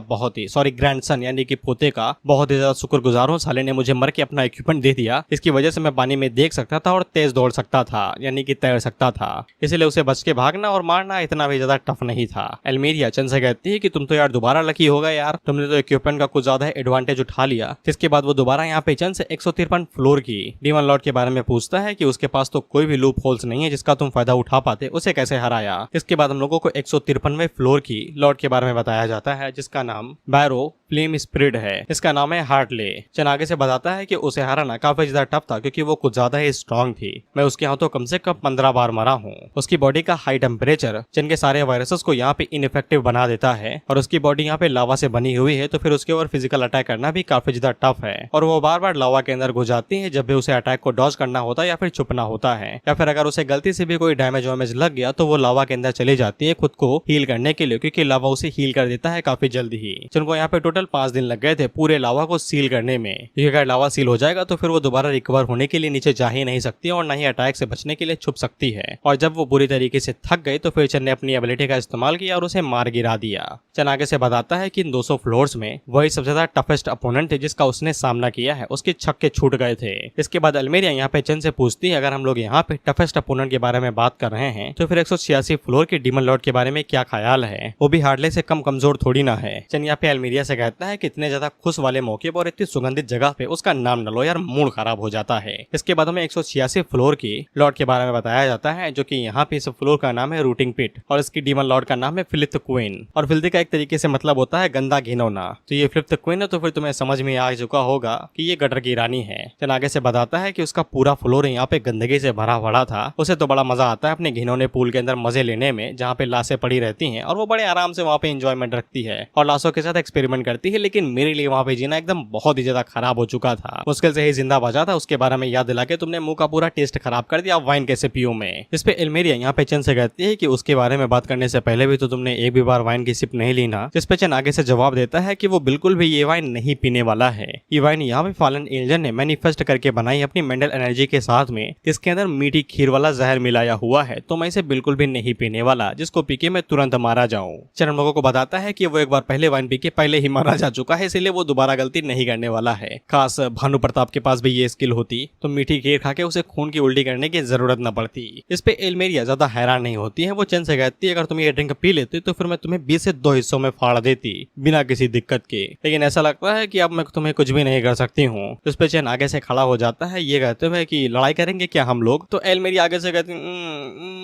ग्रैंडसन यानी कि पोते का बहुत ही ज्यादा शुक्रगुजार हूँ। साले ने मुझे मर के अपना इक्विपमेंट दे दिया, इसकी वजह से मैं पानी में देख सकता था और तेज दौड़ सकता था, यानी कि तैर सकता था। इसलिए उसे बच के भागना और मारना इतना भी ज्यादा टफ नहीं था। एल्मीरिया चन से कहती है कि तुम तो यार दोबारा लकी हो गए यार, तुमने तो इक्विपमेंट का कुछ ज्यादा एडवांटेज उठा लिया। जिसके बाद वो दोबारा यहाँ पे चन से 153 फ्लोर की डीमन लॉर्ड के बारे में पूछता है कि उसके पास तो कोई भी लूप होल्स नहीं है जिसका तुम फायदा उठा पाते, उसे कैसे हराया। इसके बाद हम लोगों को 153वें फ्लोर की लॉर्ड के बारे में बताया जाता है जिसका नाम बैरो फ्लेम स्प्रिट है, इसका नाम है हार्टले। चन आगे से बताता है कि उसे हराना काफी ज्यादा टफ था क्योंकि वो कुछ ज्यादा ही स्ट्रॉन्ग थी। मैं उसके हाथों कम से कम 15 बार मरा हूँ। उसकी बॉडी का हाई टेम्परेचर चन के सारे वायरसेस को यहाँ पे इनइफेक्टिव बना देता है और उसकी बॉडी यहाँ पे लावा से बनी हुई है तो फिर उसके ऊपर फिजिकल अटैक करना भी काफी ज्यादा टफ है और वो बार बार लावा के अंदर घुस जाती है जब भी उसे अटैक को डॉज करना होता है या फिर छुपना होता है, या फिर अगर उसे गलती से भी कोई डैमेज वैमेज लग गया तो वो लावा के अंदर चली जाती है खुद को हील करने के लिए, क्योंकि लावा उसे हील कर देता है काफी जल्दी ही। चन को यहाँ पे टोटल 5 दिन लग गए थे पूरे लावा को सील करने में, क्योंकि अगर लावा सील हो जाएगा तो फिर वो दोबारा रिकवर होने के लिए नीचे जा ही नहीं सकती और न ही अटैक से बचने के लिए छुप सकती है। और जब वो बुरी तरीके से थक गई तो फिर चन ने अपनी एबिलिटी का इस्तेमाल किया और उसे मार गिरा दिया। चन आगे से बताता है कि इन 200 फ्लोर्स में वही सबसे ज्यादा टफेस्ट अपोनेंट थे जिसका उसने सामना किया है, उसके छक्के छूट गए थे। इसके बाद एल्मीरिया यहाँ पे चन से पूछती है अगर हम लोग यहाँ पे टफेस्ट अपोनेंट के बारे में बात कर रहे हैं तो फिर 186 फ्लोर के डीमन लॉर्ड के बारे में क्या ख्याल है, वो भी हार्टले से कम कमजोर थोड़ी ना है। चन यहाँ पे एल्मीरिया से कहता है कि इतने ज्यादा खुश वाले मौके पर इतनी सुगंधित जगह पे उसका नाम न लो यार, मूड खराब हो जाता है। इसके बाद हमें 186 फ्लोर की लॉर्ड के बारे में बताया जाता है जो कि यहाँ पे इस फ्लोर का नाम है रूटिंग पिट और इसकी डीमन लॉर्ड का नाम है फिलिथ क्वीन, और फिल्थ का एक तरीके से मतलब होता है गंदा घिनौना। तो ये फिलिथ क्वीन है तो फिर तुम्हें समझ में आ चुका होगा कि ये गटर की रानी है। चन आगे से बताता है कि उसका पूरा फ्लोर यहाँ पे गंदगी से भरा पड़ा था, उसे तो बड़ा मजा आता है अपने घिनौने पूल के अंदर मजे लेने में जहाँ पे लाशें पड़ी रहती हैं और वो बड़े आराम से वहाँ पे एंजॉयमेंट रखती है और लाशों के साथ एक्सपेरिमेंट करती है। लेकिन मेरे लिए वहाँ पे जीना एकदम बहुत ही ज्यादा खराब हो चुका था, मुश्किल से ही जिंदा बचा था। उसके बारे में याद दिला के तुमने मुंह का पूरा टेस्ट खराब कर दिया, वाइन कैसे पियो मैं। इस पे एल्मीरिया यहाँ पे चन से कहती है कि उसके बारे में बात करने से पहले भी तो तुमने एक भी बार वाइन की सिप नहीं ली ना। जिस पे चन आगे से जवाब देता है कि वो बिल्कुल भी ये वाइन नहीं पीने वाला है। ये वाइन यहाँ पे फॉलन एंजल ने मैनिफेस्ट करके बनाई अपनी मेंटल एनर्जी के साथ में, जिसके अंदर मीठी खीर वाला जहर मिलाया हुआ है, तो मैं इसे बिल्कुल भी नहीं पीने वाला जिसको पी के मैं तुरंत मारा जाऊं। चन लोगों को बताता है कि वो एक बार पहले वाइन पी के पहले ही मारा जा चुका है, इसलिए वो दोबारा गलती नहीं करने वाला है। खास भानु प्रताप के पास भी ये स्किल होती तो मीठी खीर खा के उसे खून की उल्टी करने की जरूरत न पड़ती। इस पे एल्मीरिया ज्यादा हैरान नहीं होती है, वो चन से कहती है अगर तुम ये ड्रिंक पी लेते तो फिर मैं तुम्हें 20 से 2 हिस्सों में फाड़ देती बिना किसी दिक्कत के, लेकिन ऐसा लगता है कि अब मैं तुम्हें कुछ भी नहीं कर सकती हूँ। उस पे चन आगे से खड़ा हो जाता है ये कहते हुए कि लड़ाई करेंगे क्या हम लोग। तो एल्मीरिया आगे से कहती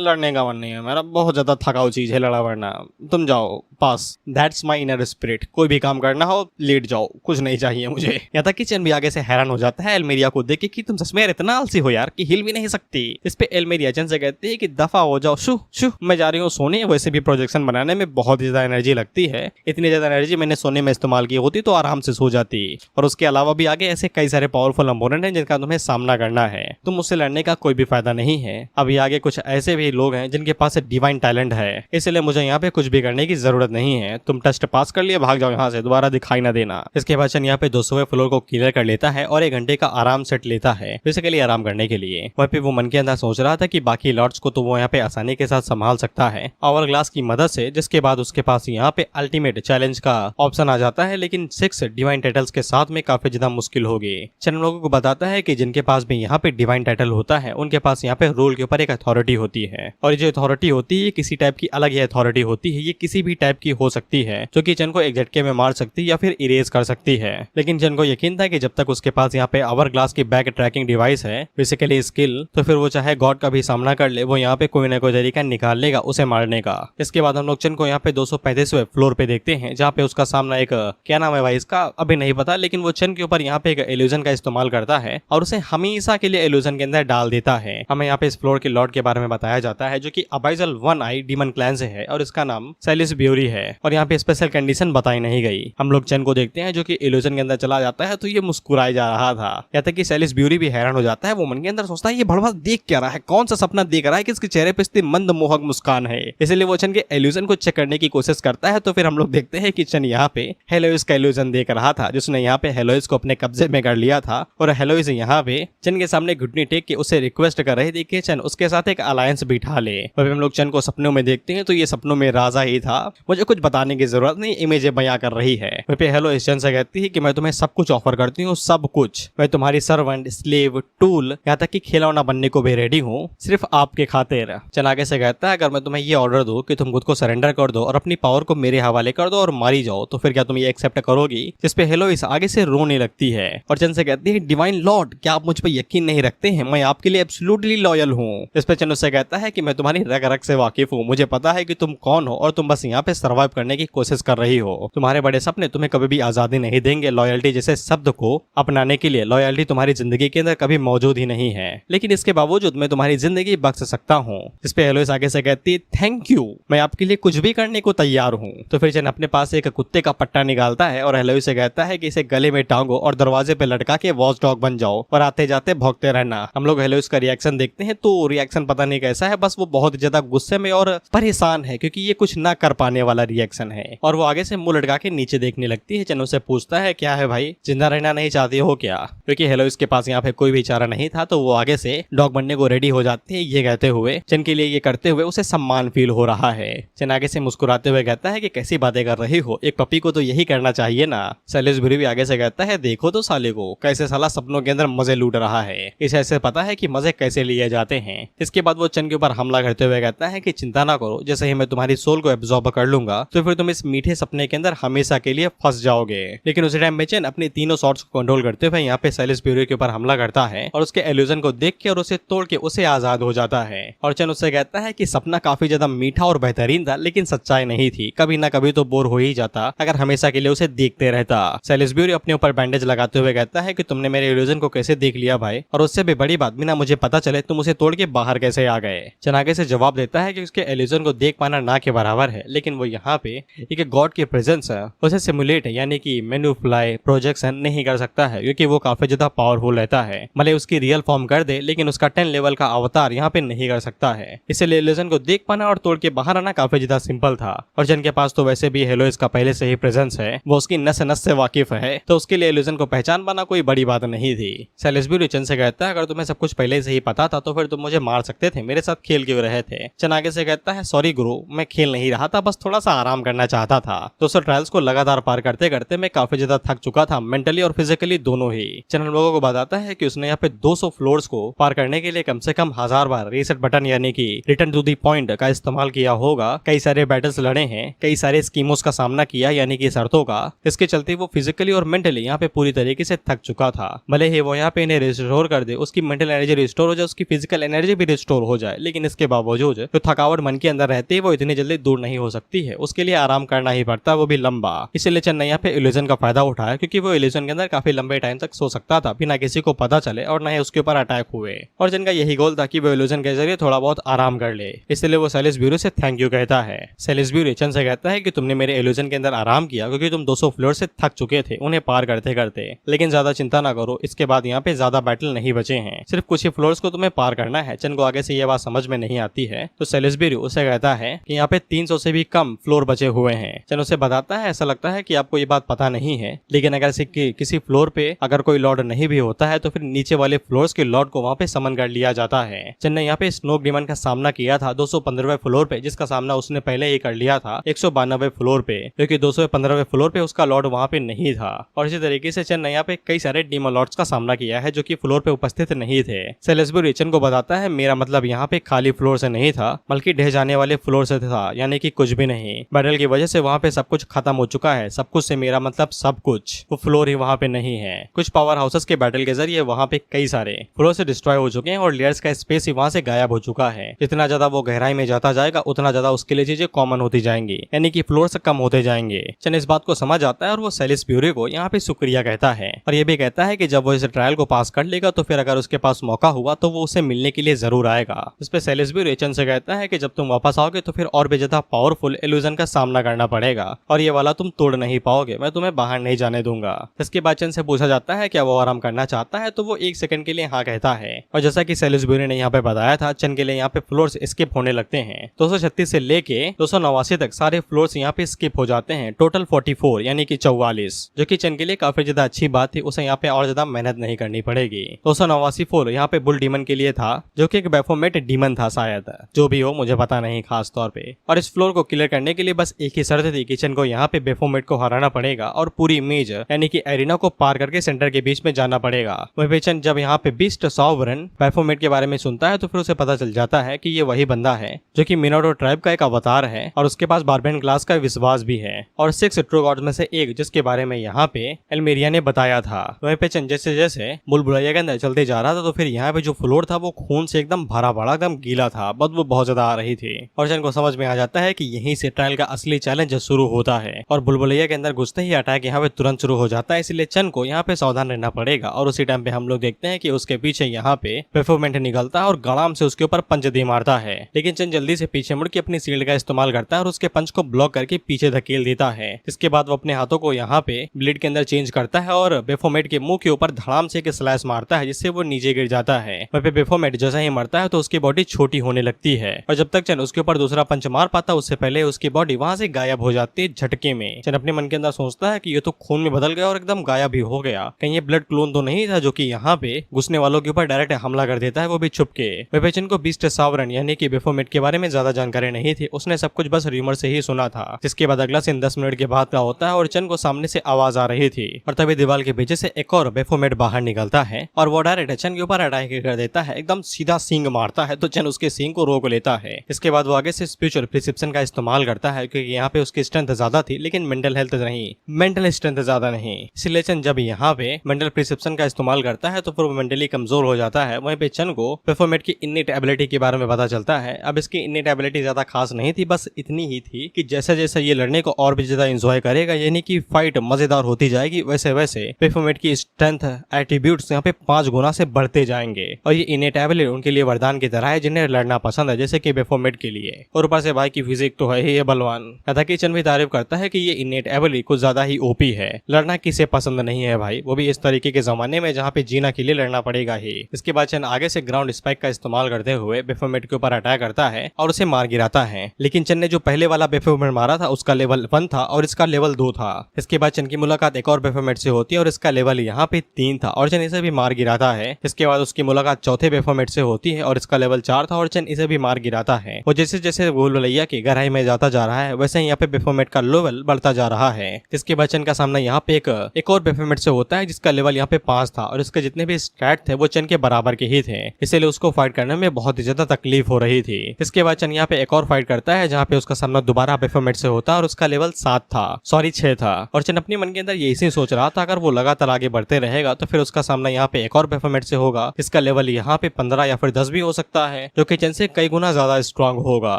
लड़ने का मन नहीं है मेरा, बहुत ज्यादा थकाऊ चीज है लड़ा वरना, तुम जाओ पास, दैट्स माई इनर स्पिरिट, कोई भी काम करना हो लेट जाओ, कुछ नहीं चाहिए मुझे। यहाँ तक कि चन भी आगे से हैरान हो जाता है एल्मीरिया को देख के कि तुम सच में इतना आलसी हो यार कि हिल भी नहीं सकती। इस पे एल्मीरिया चन से कहती है कि दफा हो जाओ, शू शू मैं जा रही हूँ सोने, वैसे भी प्रोजेक्शन बनाने में बहुत ज्यादा एनर्जी लगती है, इतनी ज्यादा एनर्जी मैंने सोने में इस्तेमाल की होती तो आराम से सो जाती। और उसके अलावा भी आगे ऐसे कई सारे पावरफुल अपोनेंट हैं जिनका तुम्हें सामना करना है, तुम मुझसे लड़ने का कोई भी फायदा नहीं है। अभी आगे कुछ ऐसे भी लोग हैं जिनके पास डिवाइन टैलेंट है, इसलिए मुझे यहाँ पे कुछ भी करने की जरूरत नहीं है, तुम टेस्ट पास कर लिए भाग जाओ यहाँ से, दोबारा दिखाई न देना। इसके बाद चन यहाँ पे 200वें फ्लोर को क्लियर कर लेता है और 1 घंटे का आराम सेट लेता है, बेसिकली आराम करने के लिए। वहीं पे वो मन के अंदर सोच रहा था कि बाकी लॉर्ड्स को तो वो यहाँ पे आसानी के साथ संभाल सकता है आवर ग्लास की मदद से, जिसके बाद उसके पास यहाँ पे अल्टीमेट चैलेंज का ऑप्शन आ जाता है, लेकिन 6 डिवाइन टाइटल्स के साथ में काफी ज्यादा मुश्किल होगी। चन लोगों को बताता है कि जिनके पास भी यहाँ पे डिवाइन टाइटल होता है उनके पास यहाँ पे रूल के ऊपर एक अथॉरिटी होती है, और ये जो अथॉरिटी होती है किसी टाइप की अलग ही अथॉरिटी होती है। ये किसी भी टाइप की हो सकती है जो कि चन को एक झटके में मार सकती है या फिर इरेज कर सकती है। लेकिन चन को यकीन था कि जब तक उसके पास यहाँ पे आवर ग्लास की बैक ट्रैकिंग डिवाइस है, बेसिकली स्किल, तो फिर वो चाहे गॉड का भी सामना कर ले, वो यहाँ पे कोई ना कोई तरीका निकाल लेगा उसे मारने का। इसके बाद हम लोग चन को यहाँ पे 235वें फ्लोर पे देखते हैं, जहाँ पे उसका सामना एक, क्या नाम है भाई इसका अभी नहीं पता, लेकिन वो चन के ऊपर यहाँ पे एक इल्यूजन का इस्तेमाल करता है और उसे हमेशा के लिए इल्यूजन के अंदर डाल देता है। हमें यहाँ पे इस फ्लोर के लॉर्ड के बारे में बताया जाता है, जो कि अबाइजल 1 आई डीमन क्लैन से है और इसका नाम सेलिस ब्यूरी है, और यहाँ पे स्पेशल कंडीशन बताई नहीं गई। हम लोग चन को देखते हैं जो कि इल्यूजन के अंदर चला जाता है, तो ये मुस्कुराया जा रहा था। यहाँ तक कि सेलिस ब्यूरी भी हैरान हो जाता है। वो मन के अंदर सोचता है ये भड़वा देख क्या रहा है, कौन सा सपना देख रहा है कि इसके चेहरे पे इतनी मंद मोहक मुस्कान है। इसलिए वो चन के इल्यूजन को चेक करने की कोशिश करता है। तो फिर हम लोग देखते हैं कि चन यहाँ पे हेलोइस का इल्यूजन देख रहा था, जिसने यहाँ पे हेलोइस को अपने कब्जे में कर लिया था, और हेलोइस यहाँ पे चन के सामने घुटनी टेक के उसे रिक्वेस्ट कर रही थी कि चन उसके साथ एक अलायंस बिठा ले। और हम लोग चन को सपनों में देखते हैं, तो ये सपनों में राजा ही था, मुझे कुछ बताने की जरूरत नहीं, इमेजें बयां कर रही है। हेलोइस चन से कहती है कि मैं तुम्हें सब कुछ ऑफर करती हूँ, सब कुछ, मैं तुम्हारी सर्वेंट, स्लेव, टूल, यहाँ तक कि खिलौना बनने को भी रेडी हूँ, सिर्फ आपके खातिर। चन आगे से कहता है अगर मैं तुम्हें ये ऑर्डर दूं कि तुम खुद को सरेंडर कर दो और अपनी पावर को मेरे हवाले कर दो और मारी जाओ, तो फिर क्या तुम ये एक्सेप्ट करोगी? जिस पे हेलोइस आगे से रोने लगती है और चन से कहती है डिवाइन लॉर्ड, क्या आप मुझ पर यकीन नहीं रखते हैं? मैं आपके लिए एब्सोल्युटली लॉयल हूँ। इस पे चन उससे कहता है कि मैं तुम्हारी रग रग से वाकिफ हूँ, मुझे पता है कि तुम कौन हो और तुम बस यहाँ पे सर्वाइव करने की कोशिश कर रही हो। तुम्हारे बड़े सपने तुम्हें कभी भी आजादी नहीं देंगे लॉयल्टी जैसे शब्द को अपनाने के लिए। लॉयल्टी तुम्हारी जिंदगी के अंदर कभी मौजूद ही नहीं है, लेकिन इसके बावजूद मैं तुम्हारी जिंदगी बख्श सकता हूँ। इस पे हेलोइस आगे से कहती है थैंक यू, मैं आपके लिए कुछ भी करने को तैयार हूँ। तो फिर चन अपने पास एक कुत्ते का पट्टा निकालता है और हेलोइस से कहता है कि इसे गले में टांगो और दरवाजे पे लटका के वॉच डॉग बन जाओ और आते जाते भौंकते रहना। हम लोग हेलोइस का रिएक्शन देखते हैं, तो रिएक्शन पता नहीं कैसा है, बस वो बहुत ज्यादा गुस्से में और परेशान है क्योंकि ये कुछ ना कर पाने वाला रिएक्शन है, और वो आगे से मुंह लटका के नीचे देखने लगती है। चन उससे पूछता है क्या है भाई, जिंदा रहना नहीं चाहती हो क्या? क्योंकि हेलोइस के पास यहाँ पे कोई भी चारा नहीं था, तो वो आगे से डॉग बनने को रेडी हो जाती है। ये कहते हुए चन के लिए ये करते हुए उसे सम्मान फील हो रहा है। चन आगे से मुस्कुराते हुए कहता है कि कैसी बातें कर रही हो, एक पपी को तो यही करना चाहिए ना। सेलिस ब्यूरी भी आगे से कहता है देखो तो साले को कैसे साला सपनों के अंदर मजे लूट रहा है, इसे ऐसे पता है कि मजे कैसे लिए जाते हैं। इसके बाद वो चन के ऊपर हमला करते हुए कहता है कि चिंता ना करो, जैसे ही मैं तुम्हारी सोल को एब्जॉर्ब कर लूंगा तो फिर तुम इस मीठे सपने के अंदर हमेशा के लिए फंस जाओगे। लेकिन उसी टाइम में चन अपने तीनों शॉट्स को कंट्रोल करते हुए यहाँ पे सेलिस ब्यूरी के ऊपर हमला करता है और उसके इल्यूजन को देख के और उसे तोड़ के उसे आजाद हो जाता है। और चन उससे कहता है कि सपना काफी ज्यादा मीठा और बेहतरीन था, लेकिन सच्चाई नहीं थी, कभी ना कभी तो बोर हो ही जाता अगर हमेशा के लिए उसे देखते रहता। सेलिस ब्यूरी अपने ऊपर बैंडेज लगाते हुए कहता है कि तुमने मेरे इल्यूजन को कैसे देख लिया भाई, और उससे भी बड़ी बात, बिना मुझे पता चले तुम उसे तोड़ के बाहर कैसे आ गए? चन आगे से जवाब देता है कि उसके इल्यूजन को देख पाना ना के बराबर है, लेकिन वो यहाँ पे एक गॉड की प्रेजेंस है उसे सिमुलेट यानी कि मैनिपुलेट प्रोजेक्शन नहीं कर सकता है, क्योंकि वो काफी ज्यादा पावरफुल रहता है। भले उसकी रियल फॉर्म कर दे, लेकिन उसका 10 लेवल का अवतार यहाँ पे नहीं कर सकता है। इसलिए इल्यूजन को देख पाना और तोड़ के बाहर आना काफी ज्यादा सिंपल था। और चन के पास तो वैसे भी हेलोइस का पहले से ही प्रेजेंस है, वो उसकी नस नस से वाकिफ है, तो उसके लिए इल्यूजन को पहचान पाना कोई बड़ी बात नहीं थी। सेलिस ब्यूरी चन से कहता है अगर तुम्हें सब कुछ पहले से ही पता था तो फिर तुम मुझे मार सकते थे, मेरे साथ खेल क्यों रहे थे? चन आगे से कहता है सॉरी गुरु, मैं खेल नहीं रहा था, बस थोड़ा सा आराम करना चाहता था। 200 ट्रायल्स को लगातार पार करते करते मैं काफी ज्यादा थक चुका था, मेंटली और फिजिकली दोनों ही। चन हम लोगों को बताता है कि उसने यहाँ पे 200 फ्लोर्स को पार करने के लिए कम से कम 1000 बार रीसेट बटन यानी कि रिटर्न टू दी पॉइंट का इस्तेमाल किया होगा। कई सारे बैटल्स लड़े हैं, कई सारे स्कीमों का सामना किया यानी कि शर्तों का। इसके चलते वो फिजिकली और मेंटली यहाँ पे पूरी तरीके से थक चुका था। भले ही वो यहाँ पे इन्हें रिस्टोर कर दे, उसकी मेंटल एनर्जी रिस्टोर हो जाए, उसकी फिजिकल एनर्जी भी रिस्टोर हो जाए, लेकिन इसके बावजूद जो थकावट मन के अंदर रहती है वो इतनी जल्दी दूर नहीं हो सकती है, उसके लिए आराम करना ही पड़ता है, वो भी लंबा। इसलिए चन ने यहाँ पे इल्यूजन का फायदा उठाया, क्योंकि वो इल्यूजन के अंदर काफी लंबे टाइम तक सो सकता था बिना किसी को पता चले और न ही उसके ऊपर अटैक हुए। और चन का यही गोल था कि वो इल्यूजन के जरिए थोड़ा बहुत आराम कर ले, इसलिए वो सेलिस ब्यूरी से थैंक यू कहता है। सेलिस ब्यूरी चन से कहता है कि तुमने मेरे इल्यूजन के अंदर आराम किया क्योंकि तुम 200 फ्लोर से थक चुके थे उन्हें पार करते करते, लेकिन ज्यादा चिंता ना करो, इसके बाद यहाँ पे ज्यादा बैटल नहीं बचे हैं, सिर्फ कुछ ही फ्लोर्स को तुम्हें पार करना है। चन को आगे से ये बात समझ में नहीं आती है, तो सेलिस ब्यूरी उसे कहता है कि यहाँ पे 300 से भी कम फ्लोर बचे हुए हैं। चन उसे बताता है ऐसा लगता सकता है कि आपको ये बात पता नहीं है, लेकिन अगर किसी फ्लोर पे अगर कोई लॉर्ड नहीं भी होता है तो फिर नीचे वाले फ्लोर्स के लॉर्ड को वहां पे समन कर लिया जाता है। चन ने यहाँ पे स्नोक डिमन का सामना किया था 215वें फ्लोर पे, जिसका सामना उसने पहले ही कर लिया था 192वें फ्लोर पे, क्योंकि 215वें फ्लोर पे उसका लॉर्ड वहां पे नहीं था। और इसी तरीके से चन ने यहाँ पे कई सारे डीमन लॉर्ड्स का सामना किया है जो कि फ्लोर पे उपस्थित नहीं थे। सेलेस्ब्यूरी चन को बताता है मेरा मतलब यहाँ पे खाली फ्लोर से नहीं था, बल्कि ढह जाने वाले फ्लोर से था, यानी कि कुछ भी नहीं। बैटल की वजह से वहाँ पे सब कुछ खत्म हो चुका है। सब कुछ से मेरा मतलब सब कुछ, वो फ्लोर ही वहाँ पे नहीं है। कुछ पावर हाउसेस के बैटल के जरिए वहाँ पे कई सारे फ्लोर से डिस्ट्रॉय हो चुके हैं और लेयर्स का स्पेस ही वहाँ से गायब हो चुका है। जितना ज्यादा वो गहराई में जाता जाएगा उतना ज्यादा उसके लिए चीजें कॉमन होती जाएंगी, यानी कि फ्लोर से कम होते जाएंगे। चन इस बात को समझ आता है और वो सेलेस्ब्यूरी को यहाँ पे शुक्रिया कहता है और ये भी कहता है कि जब वो इस ट्रायल को पास कर लेगा तो फिर अगर उसके पास मौका हुआ तो वो उसे मिलने के लिए जरूर आएगा। इस पे सेलेस्ब्यूरी चन से कहता है कि जब तुम वापस आओगे तो फिर और भी ज्यादा पावरफुल इल्यूजन का सामना करना पड़ेगा और ये वाला तुम तोड़ नहीं पाओगे, मैं तुम्हें बाहर नहीं जाने दूंगा। इसके बाद चन से पूछा जाता है क्या वो आराम करना चाहता है, तो वो 1 सेकंड के लिए हाँ कहता है। और जैसा कि सेलेस्ब्यूरी ने यहाँ पे बताया था, चन के लिए यहाँ पे फ्लोर्स स्किप होने लगते हैं। 236 से लेके 289 तक सारे फ्लोर्स यहाँ पे स्किप हो जाते हैं, टोटल 44 यानी कि 44, जो कि चन के लिए काफी ज्यादा अच्छी बात थी। उसे यहाँ पे और ज्यादा मेहनत नहीं करनी पड़ेगी। 289 फ्लोर यहाँ पे बुल डीमन के लिए था, जो कि एक बेफोमेट डीमन था शायद, जो भी हो मुझे पता नहीं खास तौर पे। और इस फ्लोर को क्लियर करने के लिए बस एक ही शर्त थी कि चन को यहाँ पे बेफोमेट को हराना पड़ेगा और पूरी इमेज यानी कि एरिना को पार करके सेंटर के बीच में जाना पड़ेगा। वहीं चन जब यहाँ पे बीस्ट सॉवरन बेफोमेट के बारे में सुनता है तो फिर उसे पता चल जाता है कि ये वही बंदा है जो कि मिनोटोर ट्राइब का एक अवतार है और उसके पास बारबेन क्लास का विश्वास भी है और 6 ट्रू गॉड्स में से एक, जिसके बारे में यहाँ पे एल्मेरिया ने बताया था। वहीं पे चन जैसे जैसे बुलबुलैया के अंदर चलते जा रहा था तो फिर यहाँ पे जो फ्लोर था वो खून से एकदम भरा पड़ा, एकदम गीला था, बदबू बहुत ज्यादा आ रही थी। और चन को समझ में आ जाता है कि यहीं से ट्रायल का असली चैलेंज शुरू होता है और बुलबुलैया के अंदर घुसते ही अटैक यहाँ पे तुरंत शुरू हो जाता है। इसलिए चन को यहाँ पे सावधान रहना पड़ेगा और उसी टाइम पे हम लोग देखते हैं कि उसके पीछे यहाँ पे बेफोमेट निकलता है और गड़ाम से उसके ऊपर पंच दे मारता है। लेकिन चन जल्दी से पीछे मुड़ के अपनी शील्ड का इस्तेमाल करता है और उसके पंच को ब्लॉक करके पीछे धकेल देता है। इसके बाद वो अपने हाथों को यहाँ पे ब्लेड के अंदर चेंज करता है और बेफोमेट के मुंह के ऊपर धड़ाम से एक स्लैश मारता है, जिससे वो नीचे गिर जाता है। वहीं पे बेफोमेट जैसा ही मरता है तो उसकी बॉडी छोटी होने लगती है और जब तक चन उसके ऊपर दूसरा पंच मार पाता उससे पहले उसकी बॉडी वहां से गायब हो जाती है झटके में। चन अपने मन के अंदर सोचता है कि ये तो खून में बदल गया और एकदम गायब भी हो गया, कहीं ये ब्लड क्लोन तो नहीं था जो कि यहाँ पे घुसने वालों के ऊपर डायरेक्ट हमला कर देता है, वो भी छुप के। वहीं चन को बीस्ट सॉवरन यानी कि बेफोमेट के बारे में ज्यादा जानकारी नहीं थी, उसने सब कुछ बस रूमर से ही सुना था। जिसके बाद अगला सीन 10 मिनट के बाद का होता है और चन को सामने से आवाज आ रही थी और तभी दीवार के पीछे से एक और बेफोमेट बाहर निकलता है और वो डायरेक्ट चन के ऊपर अटैक कर देता है, एकदम सीधा सींग मारता है तो चन उसके सींग को रोक लेता है। इसके बाद वो आगे से स्पिरिचुअल प्रिस्क्रिप्शन का इस्तेमाल करता है क्योंकि यहाँ पे उसकी स्ट्रेंथ ज्यादा थी लेकिन मेंटल हेल्थ नहीं, मेंटल स्ट्रेंथ ज्यादा नहीं। इसलिए चन जब यहाँ पे मेंटल प्रिस्क्रिप्शन का इस्तेमाल करता है तो फिर वो मेंटली कमजोर हो जाता है। वहीं पे चन को बेफोमेट की इनिट एबिलिटी के बारे में पता चलता है। अब इसकी इनिट एबिलिटी ज्यादा खास नहीं थी, बस इतनी ही थी कि जैसे जैसे ये लड़ने को और भी ज्यादा एंजॉय करेगा, यानी कि फाइट मजेदार होती जाएगी, वैसे वैसे बेफोमेट की स्ट्रेंथ एट्रीब्यूट्स यहाँ पे 5 गुना से बढ़ते जाएंगे। और ये इनिट एबिलिटी उनके लिए वरदान की तरह है जिन्हें लड़ना पसंद है, जैसे कि बेफोमेट के लिए। और ऊपर से भाई की फिजिक तो है ही ये बलवान। कथा की चन भी तारीफ करता है कि ये इनिट एबिलिटी कुछ ज्यादा ही ओपी है। लड़ना किसे पसंद नहीं है भाई, वो भी इस तरीके के जमाने में जहाँ पे जीना के लिए लड़ना पड़ेगा ही। इसके बाद चन आगे से ग्राउंड स्पाइक का इस्तेमाल करते हुए बेफोमेट के ऊपर अटैक करता है और उसे मार गिराता है। लेकिन चन ने जो पहले वाला बेफोमेट मारा था उसका लेवल 1 था और इसका लेवल 2 था। इसके बाद चन की मुलाकात एक और बेफोमेट से होती है और इसका लेवल यहाँ पे 3 था और चन इसे भी मार गिराता है। इसके बाद उसकी मुलाकात चौथे बेफोमेट से होती है और इसका लेवल 4 था और चन इसे भी मार गिराता है। और जैसे जैसे बुलबुलैया की गहराई में जाता जा रहा है वैसे यहाँ पे बेफोमेट का लेवल बढ़ता जा रहा है। इसके बाद चन का सामना यहाँ पे एक और बेफोमेट से होता है जिसका लेवल यहाँ पे 5 था और इसके जितने भी स्टैट थे वो चन के बराबर के ही थे, इसलिए उसको फाइट करने में बहुत ही ज्यादा तकलीफ हो रही थी। इसके बाद चन यहाँ पे एक और फाइट करता है जहाँ पे उसका सामना दोबारा बेफोमेट से होता है और उसका लेवल 7 था, सॉरी 6 था। और चन अपने मन के अंदर यही सोच रहा था अगर वो लगातार आगे बढ़ते रहेगा तो फिर उसका सामना यहाँ पे एक और बेफोमेट से होगा, इसका लेवल यहाँ पे 15 या फिर 10 भी हो सकता है, जो कि चन से कई गुना ज्यादा स्ट्रांग होगा।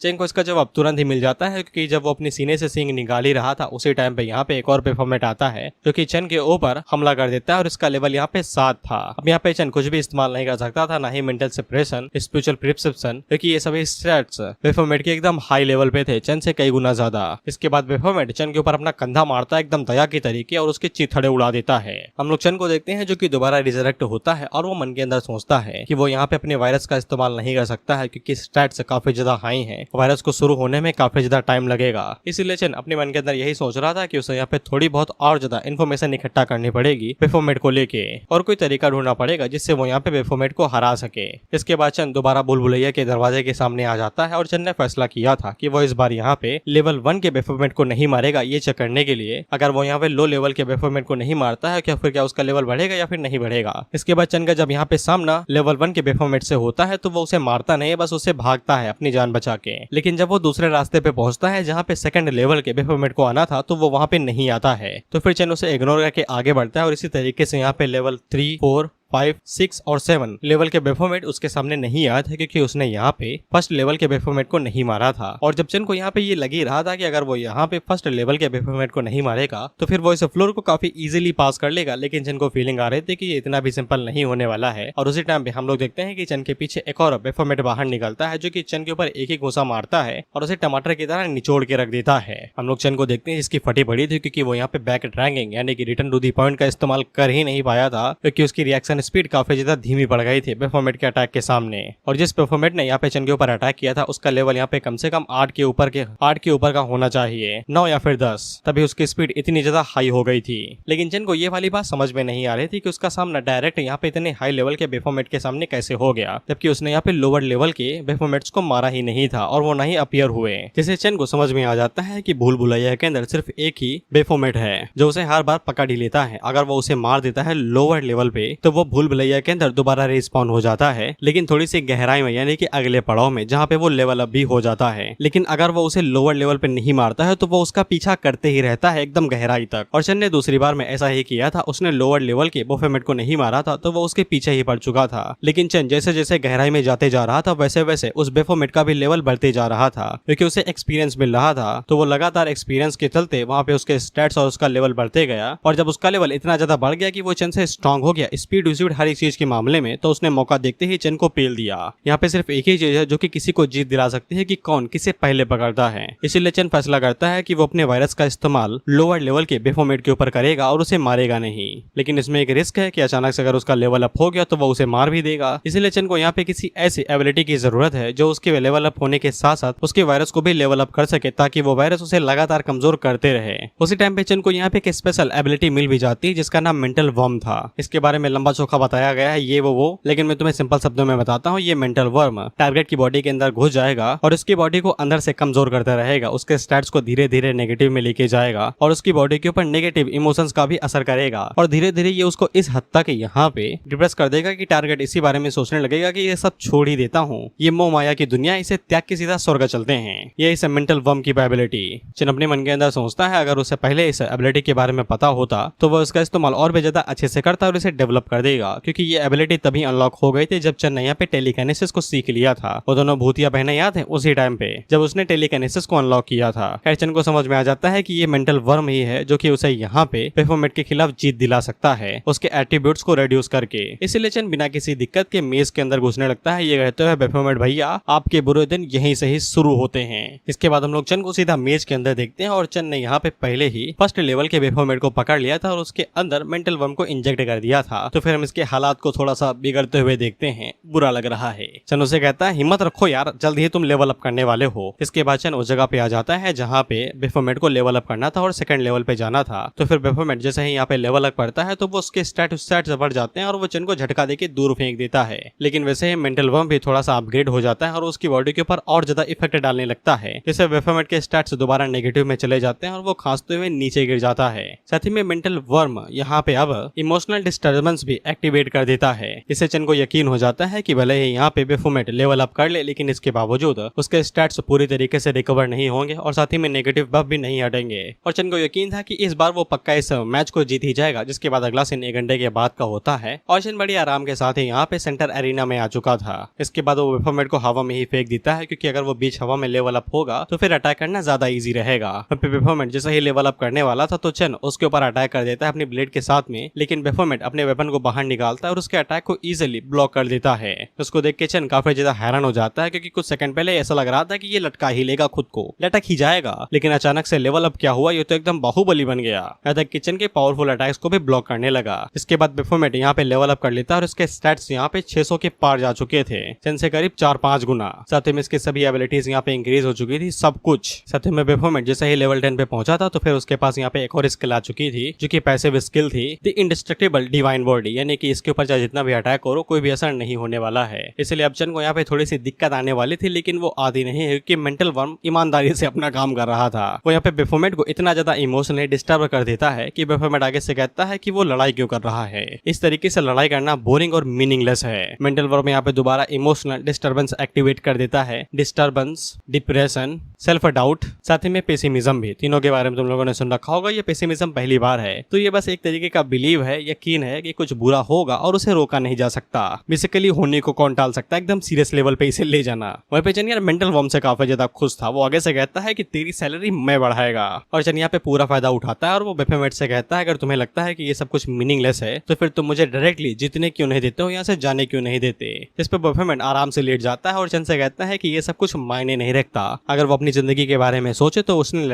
चन को इसका जवाब तुरंत ही मिल जाता है क्योंकि जब वो अपने सीने से सींग निकाल ही रहा था उसी टाइम पे यहाँ पे एक और बेफोमेट आता है जो कि चन के ऊपर हमला कर देता है और इसका लेवल यहाँ पे 7 था। अब यहाँ पे चन कुछ भी इस्तेमाल नहीं कर सकता था, ना ही मेंटल सेपरेशन, स्पिरिचुअल प्रिस्क्रिप्शन, क्योंकि ये सभी स्टैट्स बेफोमेट के एकदम हाई लेवल पे थे, चन से कई गुना ज्यादा। इसके बाद बेफोमेट चन के ऊपर अपना कंधा मारता है एकदम दया की तरीके और उसके चिथड़े उड़ा देता है। हम लोग चन को देखते हैं जो कि दोबारा रिजरेक्ट होता है और वो मन के अंदर सोचता है कि वो यहाँ पे अपने वायरस का इस्तेमाल नहीं कर सकता है क्योंकि स्टैट्स काफी ज्यादा हाई हैं, वायरस को शुरू होने में काफी ज्यादा टाइम लगेगा। इसलिए चन अपने मन के अंदर यही यही सोच रहा था कि उसे यहाँ पे थोड़ी बहुत और ज्यादा इन्फॉर्मेशन इकट्ठा करनी पड़ेगी बेफोमेट को लेके और कोई तरीका ढूंढना पड़ेगा जिससे वो यहाँ पे बेफोमेट को हरा सके। इसके बाद चंद दोबारा भूल भुलैया के दरवाजे के सामने आ जाता है और चंद ने फैसला किया था कि वो इस बार यहाँ पे लेवल 1 के बेफोमेट को नहीं मारेगा ये चेक करने के लिए अगर वो यहाँ पे लो लेवल के बेफोमेट को नहीं मारता है क्या उसका लेवल बढ़ेगा या फिर नहीं बढ़ेगा। इसके बाद चंद का जब यहाँ पे सामना लेवल 1 के बेफोमेट से होता है तो वो उसे मारता नहीं, बस उसे भागता है अपनी जान बचा के। लेकिन जब वो दूसरे रास्ते पे पहुंचता है जहाँ पे सेकंड लेवल के बेफोमेट को आना था तो वो वहाँ पे नहीं आता है। तो फिर चंद उसे इग्नोर करके आगे बढ़ता है और इसी तरीके से यहाँ पे लेवल 3, 4, 5, 6 और 7 लेवल के बेफोमेट उसके सामने नहीं आया था क्योंकि उसने यहाँ पे फर्स्ट लेवल के बेफोमेट को नहीं मारा था। और जब चंद को यहाँ पे ये लग ही रहा था कि अगर वो यहाँ पे फर्स्ट लेवल के बेफोमेट को नहीं मारेगा तो फिर वो इस फ्लोर को काफी इजीली पास कर लेगा, लेकिन चंद को फीलिंग आ रही थी कि ये इतना भी सिंपल नहीं होने वाला है। और उसी टाइम पे हम लोग देखते हैं कि चंद के पीछे एक और बेफोमेट बाहर निकलता है जो कि चंद के ऊपर एक ही घुसा मारता है और उसे टमाटर की तरह निचोड़ के रख देता है। हम लोग चंद को देखते हैं इसकी फटी पड़ी थी क्योंकि वो यहाँ पे बैक ड्रैगिंग यानी कि रिटर्न टू दी पॉइंट का इस्तेमाल कर ही नहीं पाया था क्योंकि उसकी रिएक्शन स्पीड काफी ज्यादा धीमी पड़ गई थी बेफोमेट के अटैक के सामने। और जिस बेफोमेट ने यहाँ पे चंद के ऊपर अटैक किया था उसका लेवल यहाँ पे कम से कम 8 के ऊपर का होना चाहिए, 9 या फिर 10, तभी उसकी स्पीड इतनी ज्यादा हाई हो गई थी। लेकिन चंद को ये वाली बात समझ में नहीं आ रही थी कि उसका सामना डायरेक्ट यहाँ पे इतने हाई लेवल के बेफोमेट के सामने कैसे हो गया, जबकि उसने यहाँ पे लोअर लेवल के बेफोमेट्स को मारा ही नहीं था और वो ना ही अपीयर हुए। जिससे चंद को समझ में आ जाता है कि भूल भुलैया के अंदर सिर्फ एक ही बेफोमेट है जो उसे हर बार पकड़ ही लेता है। अगर वो उसे मार देता है लोअर लेवल पे तो वो भूल भुलैया के अंदर दोबारा रिस्पॉन हो जाता है, लेकिन थोड़ी सी गहराई में यानी कि अगले पड़ाव में जहाँ पे वो लेवल अप भी हो जाता है। लेकिन अगर वो उसे लोअर लेवल पे नहीं मारता है तो वो उसका पीछा करते ही रहता है एकदम गहराई तक। और चंद ने दूसरी बार में ऐसा ही किया था, उसने लोअर लेवल के बेफोमेट को नहीं मारा था तो वो उसके पीछे ही पड़ चुका था। लेकिन चंद जैसे जैसे गहराई में जाते जा रहा था वैसे वैसे उस बेफोमेट का भी लेवल बढ़ते जा रहा था क्योंकि उसे एक्सपीरियंस मिल रहा था। तो वो लगातार एक्सपीरियंस के चलते वहाँ पे उसके स्टैट्स और उसका लेवल बढ़ते गया। और जब उसका लेवल इतना ज्यादा बढ़ गया कि वो चंद से स्ट्रॉन्ग हो गया स्पीड हर एक चीज के मामले में, तो उसने मौका देखते ही चंद को पेल दिया। यहाँ पे सिर्फ एक ही चीज है जो कि किसी को जीत दिला सकती है कि कौन किसे पहले पकड़ता है। इसीलिए चंद फैसला करता है कि वो अपने वायरस का इस्तेमाल लोअर लेवल के बेफोमेट के ऊपर करेगा और उसे मारेगा नहीं। लेकिन इसमें एक रिस्क है कि अचानक से अगर उसका लेवल अप हो गया तो वो उसे मार भी देगा। इसीलिए चंद को यहाँ पे किसी ऐसी एबिलिटी की जरूरत है जो उसके लेवल अप होने के साथ साथ उसके वायरस को भी लेवल अप कर सके ताकि वो वायरस उसे लगातार कमजोर करते रहे। उसी टाइम पे चंद को यहाँ पे एक स्पेशल एबिलिटी मिल भी जाती है जिसका नाम मेंटल वर्म था। इसके बारे में लंबा चौखा बताया गया है ये वो, लेकिन मैं तुम्हें सिंपल शब्दों में बताता हूँ। ये मेंटल वर्म टारगेट की बॉडी के अंदर घुस जाएगा और उसकी बॉडी को अंदर से कमजोर करता रहेगा, उसके स्टैट्स को धीरे धीरे नेगेटिव में लेके जाएगा और उसकी बॉडी के ऊपर नेगेटिव इमोशंस का भी असर करेगा। और धीरे धीरे ये उसको इस हद तक यहाँ पे डिप्रेस कर देगा कि टारगेट इसी बारे में सोचने लगेगा कि ये सब छोड़ ही देता हूँ, ये मोह माया की दुनिया, इसे त्याग के सीधा स्वर्ग चलते हैं। ये इस मेंटल वर्म की एबिलिटी चंद अपने मन के अंदर सोचता है अगर उसे पहले इस एबिलिटी के बारे में पता होता तो वो उसका इस्तेमाल और भी ज्यादा अच्छे से करता और इसे डेवलप कर देगा, क्योंकि ये एबिलिटी तभी अनलॉक हो गई थी जब चंद ने यहाँ पे टेलीकाइनेसिस को सीख लिया था। वो दोनों भूतिया बहनें याद है उसी टाइम पे जब उसने टेलीकाइनेसिस को अनलॉक किया था। खैर चंद को समझ में आ जाता है कि ये मेंटल वर्म ही है जो कि उसे यहाँ पे बेफोमेट के खिलाफ जीत दिला सकता है उसके एट्रीब्यूट्स को रिड्यूस करके। इसीलिए चंद बिना किसी दिक्कत के मेज के अंदर घुसने लगता है। ये कहते हुए बेफोमेट भैया आपके बुरे दिन यहीं से ही शुरू होते हैं। इसके बाद हम लोग चंद को सीधा मेज के अंदर देखते हैं और चंद ने यहाँ पे पहले ही फर्स्ट लेवल के बेफोमेट को पकड़ लिया था और उसके अंदर मेंटल वर्म को इंजेक्ट कर दिया था। तो फिर हम इसके हालात को थोड़ा सा बिगड़ते हुए देखते हैं, बुरा लग रहा है। चंद उसे कहता है हिम्मत रखो यार, जल्द ही तुम लेवल अप करने वाले हो। इसके बाद चंद उस जगह पे आ जाता है जहाँ पे बेफोमेट को लेवल अप करना था और सेकंड लेवल पे जाना था। तो फिर बेफोमेट जैसे ही यहाँ पे लेवल अप करता है तो वो उसके स्टैट्स बढ़ जाते हैं और वो चंद को झटका देके दूर फेंक देता है। लेकिन वैसे ही मेंटल वर्म भी थोड़ा सा अपग्रेड हो जाता है और उसकी बॉडी के ऊपर और ज्यादा इफेक्ट डालने लगता है, जिससे बेफोमेट के स्टैट्स दोबारा नेगेटिव में चले जाते हैं और वो खांसते हुए नीचे गिर जाता है। साथ ही में मेंटल वर्म यहाँ पे अब इमोशनल डिस्टर्बेंस भी एक्टिवेट कर देता है, जिससे चंद को यकीन हो जाता है कि भले ही यहाँ पे बेफोमेट लेवल अप कर ले लेकिन इसके बावजूद उसके स्टैट्स पूरी तरीके से रिकवर नहीं होंगे और साथ ही में नेगेटिव बफ भी नहीं हटेंगे। और चंद को यकीन था कि इस बार वो पक्का इस मैच को जीत ही जाएगा। जिसके बाद अगला सीन 1 घंटे के बाद का होता है और चंद बड़ी आराम के साथ ही यहाँ पे सेंटर एरिना में आ चुका था। इसके बाद वो बेफोमेट को हवा में ही फेंक देता है, क्योंकि अगर वो बीच हवा में लेवल अप होगा तो फिर अटैक करना ज्यादा इजी रहेगा। बेफोमेट जैसे ही लेवल अप करने वाला था तो चंद उसके ऊपर अटैक कर देता है अपनी ब्लेड के साथ में, लेकिन बेफोमेट अपने वेपन को बाहर बाहर निकालता है और उसके अटैक को इजीली ब्लॉक कर देता है। उसको देख के चन काफी ज्यादा हैरान हो जाता है, क्योंकि कुछ सेकंड पहले ऐसा लग रहा था कि ये लटका ही लेगा, खुद को लटक ही जाएगा, लेकिन अचानक से लेवल अप क्या हुआ, ये तो एकदम बाहुबली बन गया। यहाँ तक किचन के पावरफुल अटैक्स को भी ब्लॉक करने लगा। इसके बाद बेफोमेट यहाँ पे लेवल अप कर लेता है और उसके स्टैट्स यहाँ पे 600 के पार जा चुके थे, चन से करीब 4-5 गुना। साथ ही में इसके सभी एबिलिटीज यहाँ पे इंक्रीज हो चुकी थी, सब कुछ। साथ ही में बेफोमेट जैसे ही लेवल 10 पे पहुंचा था तो फिर उसके पास यहाँ पे एक और स्किल आ चुकी थी, जो कि पैसिव स्किल थी, द इंडेस्ट्रक्टिबल डिवाइन बॉडी, यानी कि इसके ऊपर चाहे जितना भी अटैक करो कोई भी असर नहीं होने वाला है। इसलिए अब चन को यहाँ पे थोड़ी सी दिक्कत आने वाली थी, लेकिन वो आती नहीं है, क्योंकि मेंटल वर्म ईमानदारी से अपना काम कर रहा था। वो यहाँ पे बेफोमेट को इतना ज्यादा इमोशनली डिस्टर्ब कर देता है कि बेफोमेट आगे से कहता है कि वो लड़ाई क्यों कर रहा है, इस तरीके से लड़ाई करना बोरिंग और मीनिंगलेस है। मेंटल वर्म यहाँ पे दोबारा इमोशनल डिस्टर्बेंस एक्टिवेट कर देता है, डिस्टर्बेंस, डिप्रेशन, सेल्फ डाउट, साथ ही में पेसिमिज्म भी, तीनों के बारे में तुम लोगों ने सुन रखा होगा। ये पेसिमिज्म पहली बार है, तो ये बस एक तरीके का बिलीव है, यकीन है कि कुछ बुरा होगा और उसे रोका नहीं जा सकता। बेसिकली होने को कौन टाल सकता है, एकदम सीरियस लेवल पे इसे ले जाना। वहीं पे चन यार मेंटल वर्म से काफी ज्यादा खुश था, वो आगे से कहता है कि तेरी सैलरी मैं बढ़ाएगा, और चन यहाँ पे पूरा फायदा उठाता है और वो बेफोमेट से कहता है अगर तुम्हें लगता है कि ये सब कुछ मीनिंगलेस है तो फिर तुम मुझे डायरेक्टली जीतने क्यों नहीं देते हो, यहाँ से जाने क्यों नहीं देते। इस पे बेफोमेट आराम से लेट जाता है और चन से कहता है कि ये सब कुछ मायने नहीं रखता। अगर वो अपनी जिंदगी के बारे में सोचे तो उसने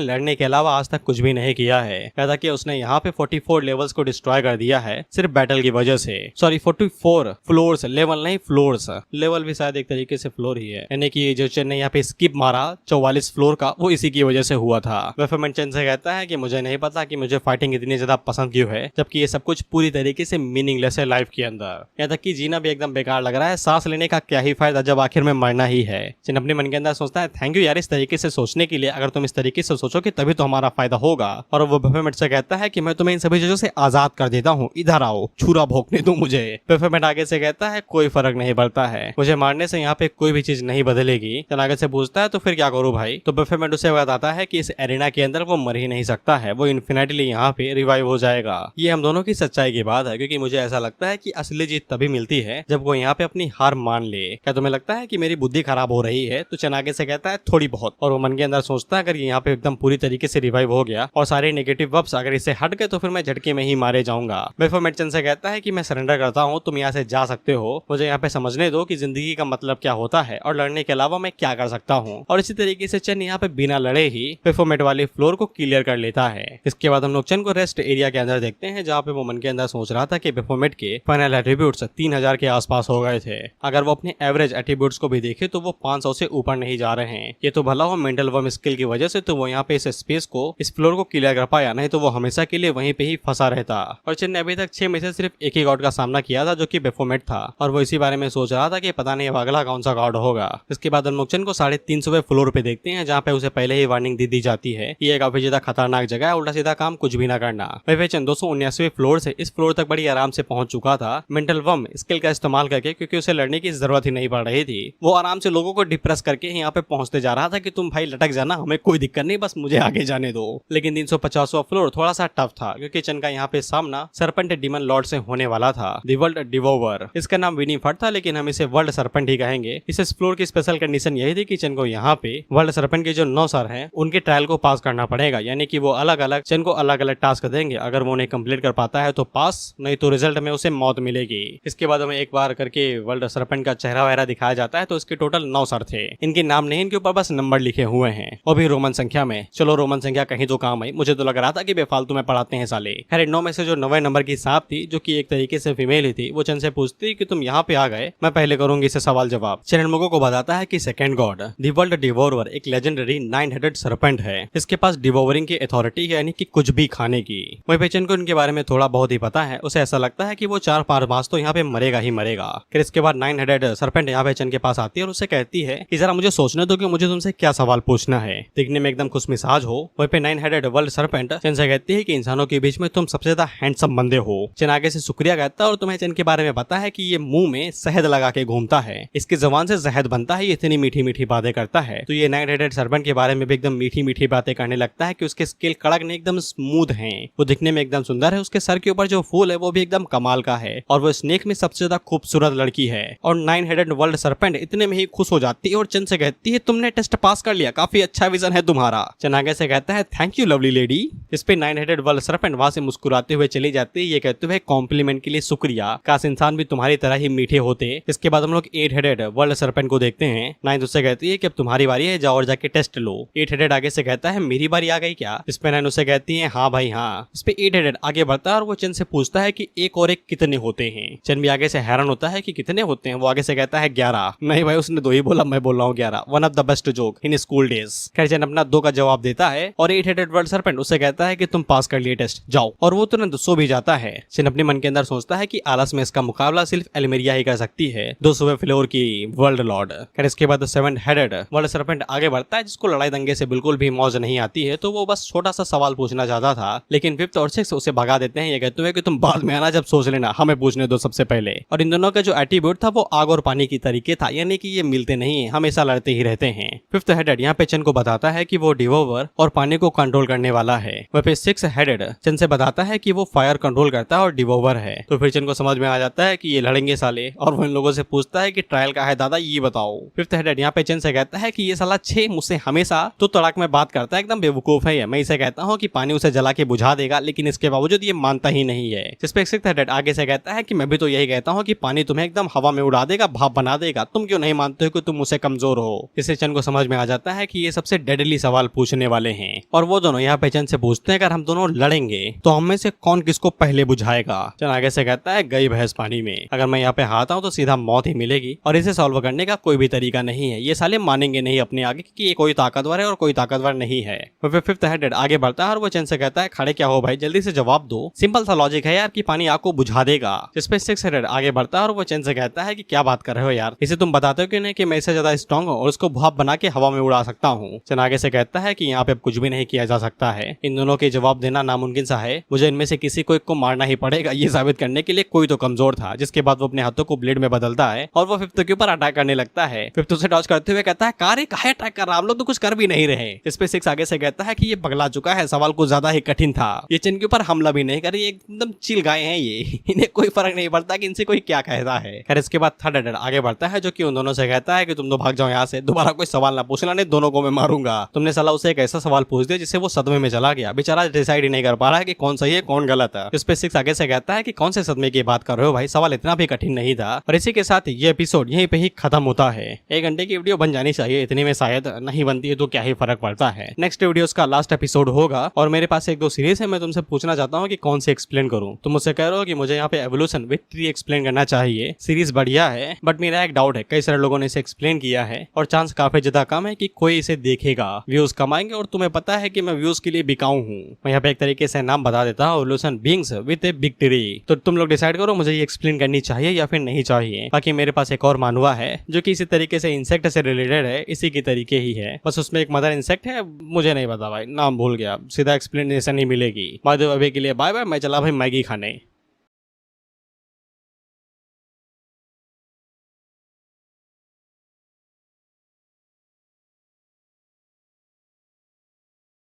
लड़ने के अलावा आज तक कुछ भी नहीं किया है। कहता कि उसने यहाँ पे 44 लेवल्स को डिस्ट्रॉय कर दिया है सिर्फ बैटल की वजह से। सॉरी 44 फ्लोर्स, लेवल नहीं फ्लोर्स, लेवल भी शायद एक तरीके से फ्लोर ही है, यानी कि जो चेन ने यहाँ पे स्किप मारा 44 फ्लोर का, वो इसी की वजह से हुआ था। बेफोमेट चेन से कहता है कि मुझे नहीं पता कि मुझे फाइटिंग इतनी ज्यादा पसंद क्यों है, जबकि ये सब कुछ पूरी तरीके से मीनिंगलेस है लाइफ के अंदर। यहाँ तक कि जीना भी एकदम बेकार लग रहा है, सांस लेने का क्या ही फायदा जब आखिर में मरना ही है। चेन अपने मन के अंदर सोचता है थैंक यू यार इस तरीके से सोचने के लिए, अगर तुम इस तरीके से सोचोगे तभी तो हमारा फायदा होगा। और वो बेफोमेट से कहता है कि मैं तुम्हें इन सभी चीजों से आजाद कर देता हूँ, इधर आओ, छुरा भोंकने दो मुझे। बेफोमेट आगे से कहता है कोई फर्क नहीं पड़ता है, मुझे मारने से यहाँ पे कोई भी चीज नहीं बदलेगी। चन आगे से पूछता है तो फिर क्या करूँ भाई, तो बेफोमेट उसे बताता है कि इस एरिना के अंदर वो मर ही नहीं सकता है, वो इन्फिनिटली यहाँ पे रिवाइव हो जाएगा। ये हम दोनों की सच्चाई की बात है, क्योंकि मुझे ऐसा लगता है कि असली जीत तभी मिलती है जब वो यहाँ पे अपनी हार मान ले। क्या तुम्हें लगता है कि मेरी बुद्धि खराब हो रही है, तो चन आगे से कहता है थोड़ी बहुत। और वो मन के अंदर सोचता है अगर यहाँ पे एकदम पूरी तरीके से रिवाइव हो गया और सारे नेगेटिव वर्ब्स अगर इससे हट गए तो फिर मैं झटके में ही मारे जाऊंगा। बेफोमेट चन से कहता है कि मैं सरेंडर करता हूँ, तुम यहाँ से जा सकते हो, मुझे यहाँ पे समझने दो कि जिंदगी का मतलब क्या होता है और लड़ने के अलावा मैं क्या कर सकता हूँ। और इसी तरीके से चन यहाँ पे बिना लड़े ही बेफोमेट वाली फ्लोर को क्लियर कर लेता है। इसके बाद हम लोग चन को रेस्ट एरिया के अंदर देखते हैं, जहाँ पे वो मन के अंदर सोच रहा था कि बेफोमेट के फाइनल एट्रीब्यूट्स 3000 के आसपास हो गए थे। अगर वो अपने एवरेज एट्रीब्यूट्स को भी देखे तो वो 500 से ऊपर नहीं जा रहे हैं। ये तो भला हो मेंटल वर्म स्किल की वजह से तो वो यहाँ पे इस स्पेस को, इस फ्लोर को क्लियर कर पाया, नहीं तो वो हमेशा के लिए वहीं पे ही फंसा रहता। और चन ने अभी तक 6 में से सिर्फ एक ही गॉड का सामना किया था, जो कि बेफोमेट था, और वो इसी बारे में सोच रहा था कि पता नहीं अब अगला कौन सा गॉड होगा। इसके बाद हम लोग चन को 350 फ्लोर पे देखते हैं, जहाँ पे उसे पहले ही वार्निंग दी जाती है कि ये काफी ज्यादा खतरनाक जगह है, उल्टा सीधा काम कुछ भी ना करना। वही चन 279वें फ्लोर से इस फ्लोर तक बड़ी आराम से पहुंच चुका था मेंटल वर्म स्किल का इस्तेमाल करके, क्योंकि उसे लड़ने की जरूरत ही नहीं पड़ रही थी। वो आराम से लोगों को डिप्रेस करके यहाँ पे पहुंचते जा रहा था कि तुम भाई लटक जाना, हमें कोई दिक्कत नहीं, बस मुझे आगे जाने दो। लेकिन 350वां फ्लोर थोड़ा सा टफ था, क्योंकि चन का यहाँ पे सामना सरपेंट डीमन लॉर्ड से होने वाला था, द वर्ल्ड डिवोवर। इसका नाम विनीफर्ट था, लेकिन हम इसे वर्ल्ड सरपेंट ही कहेंगे। इस फ्लोर की स्पेशल कंडीशन यही थी कि चन को यहाँ पे वर्ल्ड सरपेंट के जो 9 सर हैं उनके ट्रायल को पास करना पड़ेगा, यानी कि वो अलग अलग चन को अलग अलग टास्क देंगे। अगर वो उन्हें कंप्लीट कर पाता है तो पास, नहीं तो रिजल्ट में उसे मौत मिलेगी। इसके बाद हमें एक बार करके वर्ल्ड सरपेंट का चेहरा वगैरह दिखाया जाता है, तो इसके टोटल 9 सर थे। इनके नाम नहीं, इनके ऊपर बस नंबर लिखे हुए हैं, वो भी रोमन संख्या में। चलो रोमन संख्या कहीं तो काम आई, मुझे तो लग रहा था कि बेफालतू में पढ़ाते हैं साले। खैर 9 में से जो 9वें नंबर की सांप थी, जो कि एक तरीके से फीमेल ही थी, वो चन से पूछती कि तुम यहाँ पे आ गए, मैं पहले करूंगी इसे सवाल जवाब। चन इन लोगों को बताता है कि सेकंड गॉड द वर्ल्ड डिवोरर एक लेजेंडरी 9 हेडेड सरपेंट है। इसके पास डिवोवरिंग की अथॉरिटी है, यानी कि कुछ भी खाने की। वही पे चन को इनके बारे में थोड़ा बहुत ही पता है। उसे ऐसा लगता है कि वो 4-5 बार तो यहाँ पे मरेगा ही मरेगा। फिर इसके बाद 9 हेडेड सरपेंट यहाँ पे चन के पास आती है और उससे कहती है कि जरा मुझे सोचने दो कि मुझे तुमसे क्या सवाल पूछना है। दिखने में एकदम खुश मिजाज हो। वही पे 9 हेडेड वर्ल्ड सरपेंट चन से कहती है कि इंसानों के बीच में तुम सबसे ज्यादा हैंडसम बंदे हो। चन आगे से शुक्रिया कहता है और तुम्हें चन के बारे में पता है कि ये मुंह में शहद लगा के घूमता है, इसकी जबान से शहद बनता है, ये इतनी मीठी मीठी बातें करता है। तो ये 9 हेडेड सरपेंट के बारे में भी एकदम मीठी मीठी बातें करने लगता है कि उसके स्किल कड़क नहीं एकदम स्मूथ हैं, वो दिखने में एकदम सुंदर है, उसके सर के ऊपर जो फूल है वो भी एकदम कमाल का है, और वो स्नेक में सबसे ज्यादा खूबसूरत लड़की है। और 9 हेडेड वर्ल्ड सरपेंट इतने में ही खुश हो जाती है और चन से कहती है तुमने टेस्ट पास कर लिया, काफी अच्छा विजन है तुम्हारा। चन आगे से कहता है थैंक यू लवली लेडी। इस पे 9 हेडेड वर्ल्ड सरपेंट वहां से मुस्कुराते हुए चली जाती है, ये कहते हुए कॉम्प्लीमेंट के लिए शुक्रिया, काश इंसान भी तुम्हारी तरह ही मीठे होते। इसके बाद हम लोग 8 हेडेड वर्ल्ड सर्पेंट को देखते हैं। नाइन्थ उससे कहती है कि अब तुम्हारी बारी है, जाओ और जाके टेस्ट लो। 8 हेडेड आगे से कहता है मेरी बारी आ गई क्या? इस पे 9 उससे कहती है हाँ भाई हाँ। इस पे 8 हेडेड आगे बढ़ता है और वो चंद से पूछता है कि एक और एक कितने होते हैं। चंद भी आगे से हैरान होता है कि कितने होते हैं। वो आगे से कहता है 11। नहीं भाई उसने 2 ही बोला, मैं बोल रहा हूँ 11। One of the best joke in school days. खैर चंद अपना 2 का जवाब देता है और 8 हेडेड वर्ल्ड सर्पेंट उससे कहता है कि तुम पास कर लिए टेस्ट, जाओ। और वो तुरंत सो भी जाता है। चंद अपने मन के अंदर सोचता है कि आलस में इसका मुकाबला सिर्फ एल्मेरिया ही कर सकती है, 200वें फ्लोर की वर्ल्ड लॉर्ड। खैर इसके बाद 7 हेडेड वर्ल्ड सर्पेंट आगे बढ़ता है, जिसको लड़ाई दंगे से बिल्कुल भी मौज नहीं आती है, तो वो बस छोटा सा सवाल पूछना चाहता था, लेकिन 5th और 6th उसे भगा देते हैं। ये कहते हुए कि तुम बाद में आना, जब सोच लेना, हमें पूछने दो सबसे पहले। और इन दोनों का जो एटीट्यूड था वो आग और पानी की तरीके था, यानी कि ये मिलते नहीं, हमेशा लड़ते ही रहते हैं। 5th हेडेड यहाँ पे चंद को बताता है कि वो डिवोवर और पानी को कंट्रोल करने वाला है। वह पे 6th हेडेड चंद से बताता है कि वो फायर कंट्रोल करता है और डिवोवर है। तो फिर चंद को समझ में आ जाता है कि ये लड़ेंगे साले, और वो इन लोगों से पूछता है कि ट्रायल का है दादा, ये बताओ। 5th हेडेड यहाँ पे चंद से कहता है कि ये साला 6 मुझसे हमेशा तो तड़ाक में बात करता है, एकदम बेवकूफ है। मैं इसे कहता हूँ कि पानी उसे जला के बुझा देगा, लेकिन इसके बावजूद ये मानता ही नहीं है। जिस पे 6th हेडेड आगे से कहता है कि मैं भी तो यही कहता हूँ कि पानी तुम्हें एकदम हवा में उड़ा देगा, भाप बना देगा, तुम क्यों नहीं मानते हो कि तुम मुझसे कमजोर हो। इससे चंद को समझ में आ जाता है कि ये सबसे डेडली सवाल पूछने वाले हैं। और वो दोनों यहाँ पे चंद से पूछते हैं अगर हम दोनों लड़ेंगे तो हम में से कौन किसको पहले बुझाएगा। चंद आगे से कहता है गई भैंस पानी में, अगर मैं यहाँ पे हाथ आऊँ तो सीधा मौत ही मिलेगी, और इसे सॉल्व करने का कोई भी तरीका नहीं है। ये साले मानेंगे नहीं अपने आगे कि ये कोई ताकतवर है और कोई ताकतवर नहीं है। फिर 5th हेडेड आगे बढ़ता है और वो चंद से कहता है खड़े क्या हो भाई, जल्दी से जवाब दो, सिंपल सा लॉजिक है यार कि पानी आपको बुझा देगा। जिस पे 6th हेडेड आगे बढ़ता है और वो चंद से कहता है कि क्या बात कर रहे हो यार, इसे तुम बताते हो कि नहीं कि मैं इससे ज्यादा स्ट्रॉन्ग हूँ और उसको भाप बना के हवा में उड़ा सकता हूँ। चंद आगे से कहता है कि यहाँ पे अब कुछ भी नहीं किया जा सकता है, इन दोनों के जवाब देना नामुमकिन सा है, मुझे इनमें से किसी को एक को मारना ही पड़ेगा, ये साबित करने के लिए कोई तो कमजोर था। जिसके बाद वो अपने हाथों को ब्लेड में बदलता है और वो 5th के ऊपर अटैक करने लगता है। 5th उसे डॉज करते हुए कहता है कारे काहे अटैक कर रहा, हम लोग तो कुछ कर भी नहीं रहे। इस पे 6 आगे से कहता है कि ये पगला चुका है, सवाल कुछ ज्यादा ही कठिन था, ये चंद के ऊपर हमला भी नहीं कर रही, एकदम चिल गाय हैं ये, इन्हें कोई फर्क नहीं पड़ता कि इनसे कोई क्या कहता है। खैर इसके बाद 3rd हेडेड आगे बढ़ता है जो कि उन दोनों से कहता है कि तुम तो भाग जाओ यहाँ से, दोबारा कोई सवाल ना पूछना, नहीं दोनों को मैं मारूंगा। तुमने साला उसे एक ऐसा सवाल पूछ दिया जिससे वो सदमे में चला गया, बेचारा डिसाइड ही नहीं कर पा रहा है कि कौन सही है कौन गलत है। इस पे 6 आगे से कहता है कि कौन से सदमे की बात कर रहे हो भाई, सवाल इतना भी कठिन नहीं था। और इसी के साथ ये एपिसोड यहीं पे ही खत्म होता है। 1 घंटे की वीडियो बन जानी चाहिए, इतने में शायद नहीं बनती है तो क्या ही फर्क पड़ता है। नेक्स्ट वीडियो का लास्ट एपिसोड होगा और मेरे पास 1-2 सीरीज है, मैं तुमसे पूछना चाहता हूँ कि कौन से एक्सप्लेन करूँ। तुम मुझसे कह रहे हो कि मुझे यहाँ पे एवोल्यूशन विद ट्री एक्सप्लेन करना चाहिए, सीरीज बढ़िया है, बट मेरा एक डाउट है, कई सारे लोगों ने इसे एक्सप्लेन किया है और चांस काफी ज्यादा कम है कि कोई इसे देखेगा, व्यूज कमाएंगे, और तुम्हें पता है कि मैं व्यूज के लिए बिकाऊ हूँ। मैं यहाँ पे एक तरीके से नाम बता देता हूँ, evolution beings with a big tree. तो तुम लोग डिसाइड करो मुझे ये एक्सप्लेन करनी चाहिए या फिर नहीं चाहिए। बाकी मेरे पास एक और मानवा है जो कि इसी तरीके से इंसेक्ट से रिलेटेड है, इसी की तरीके ही है, बस उसमें एक मदर इंसेक्ट है, मुझे नहीं पता भाई, नाम भूल गया, सीधा एक्सप्लेनेशन ही मिलेगी। बाय द वे अभी के लिए बाय बाय, मैं चला भाई मैगी खाने।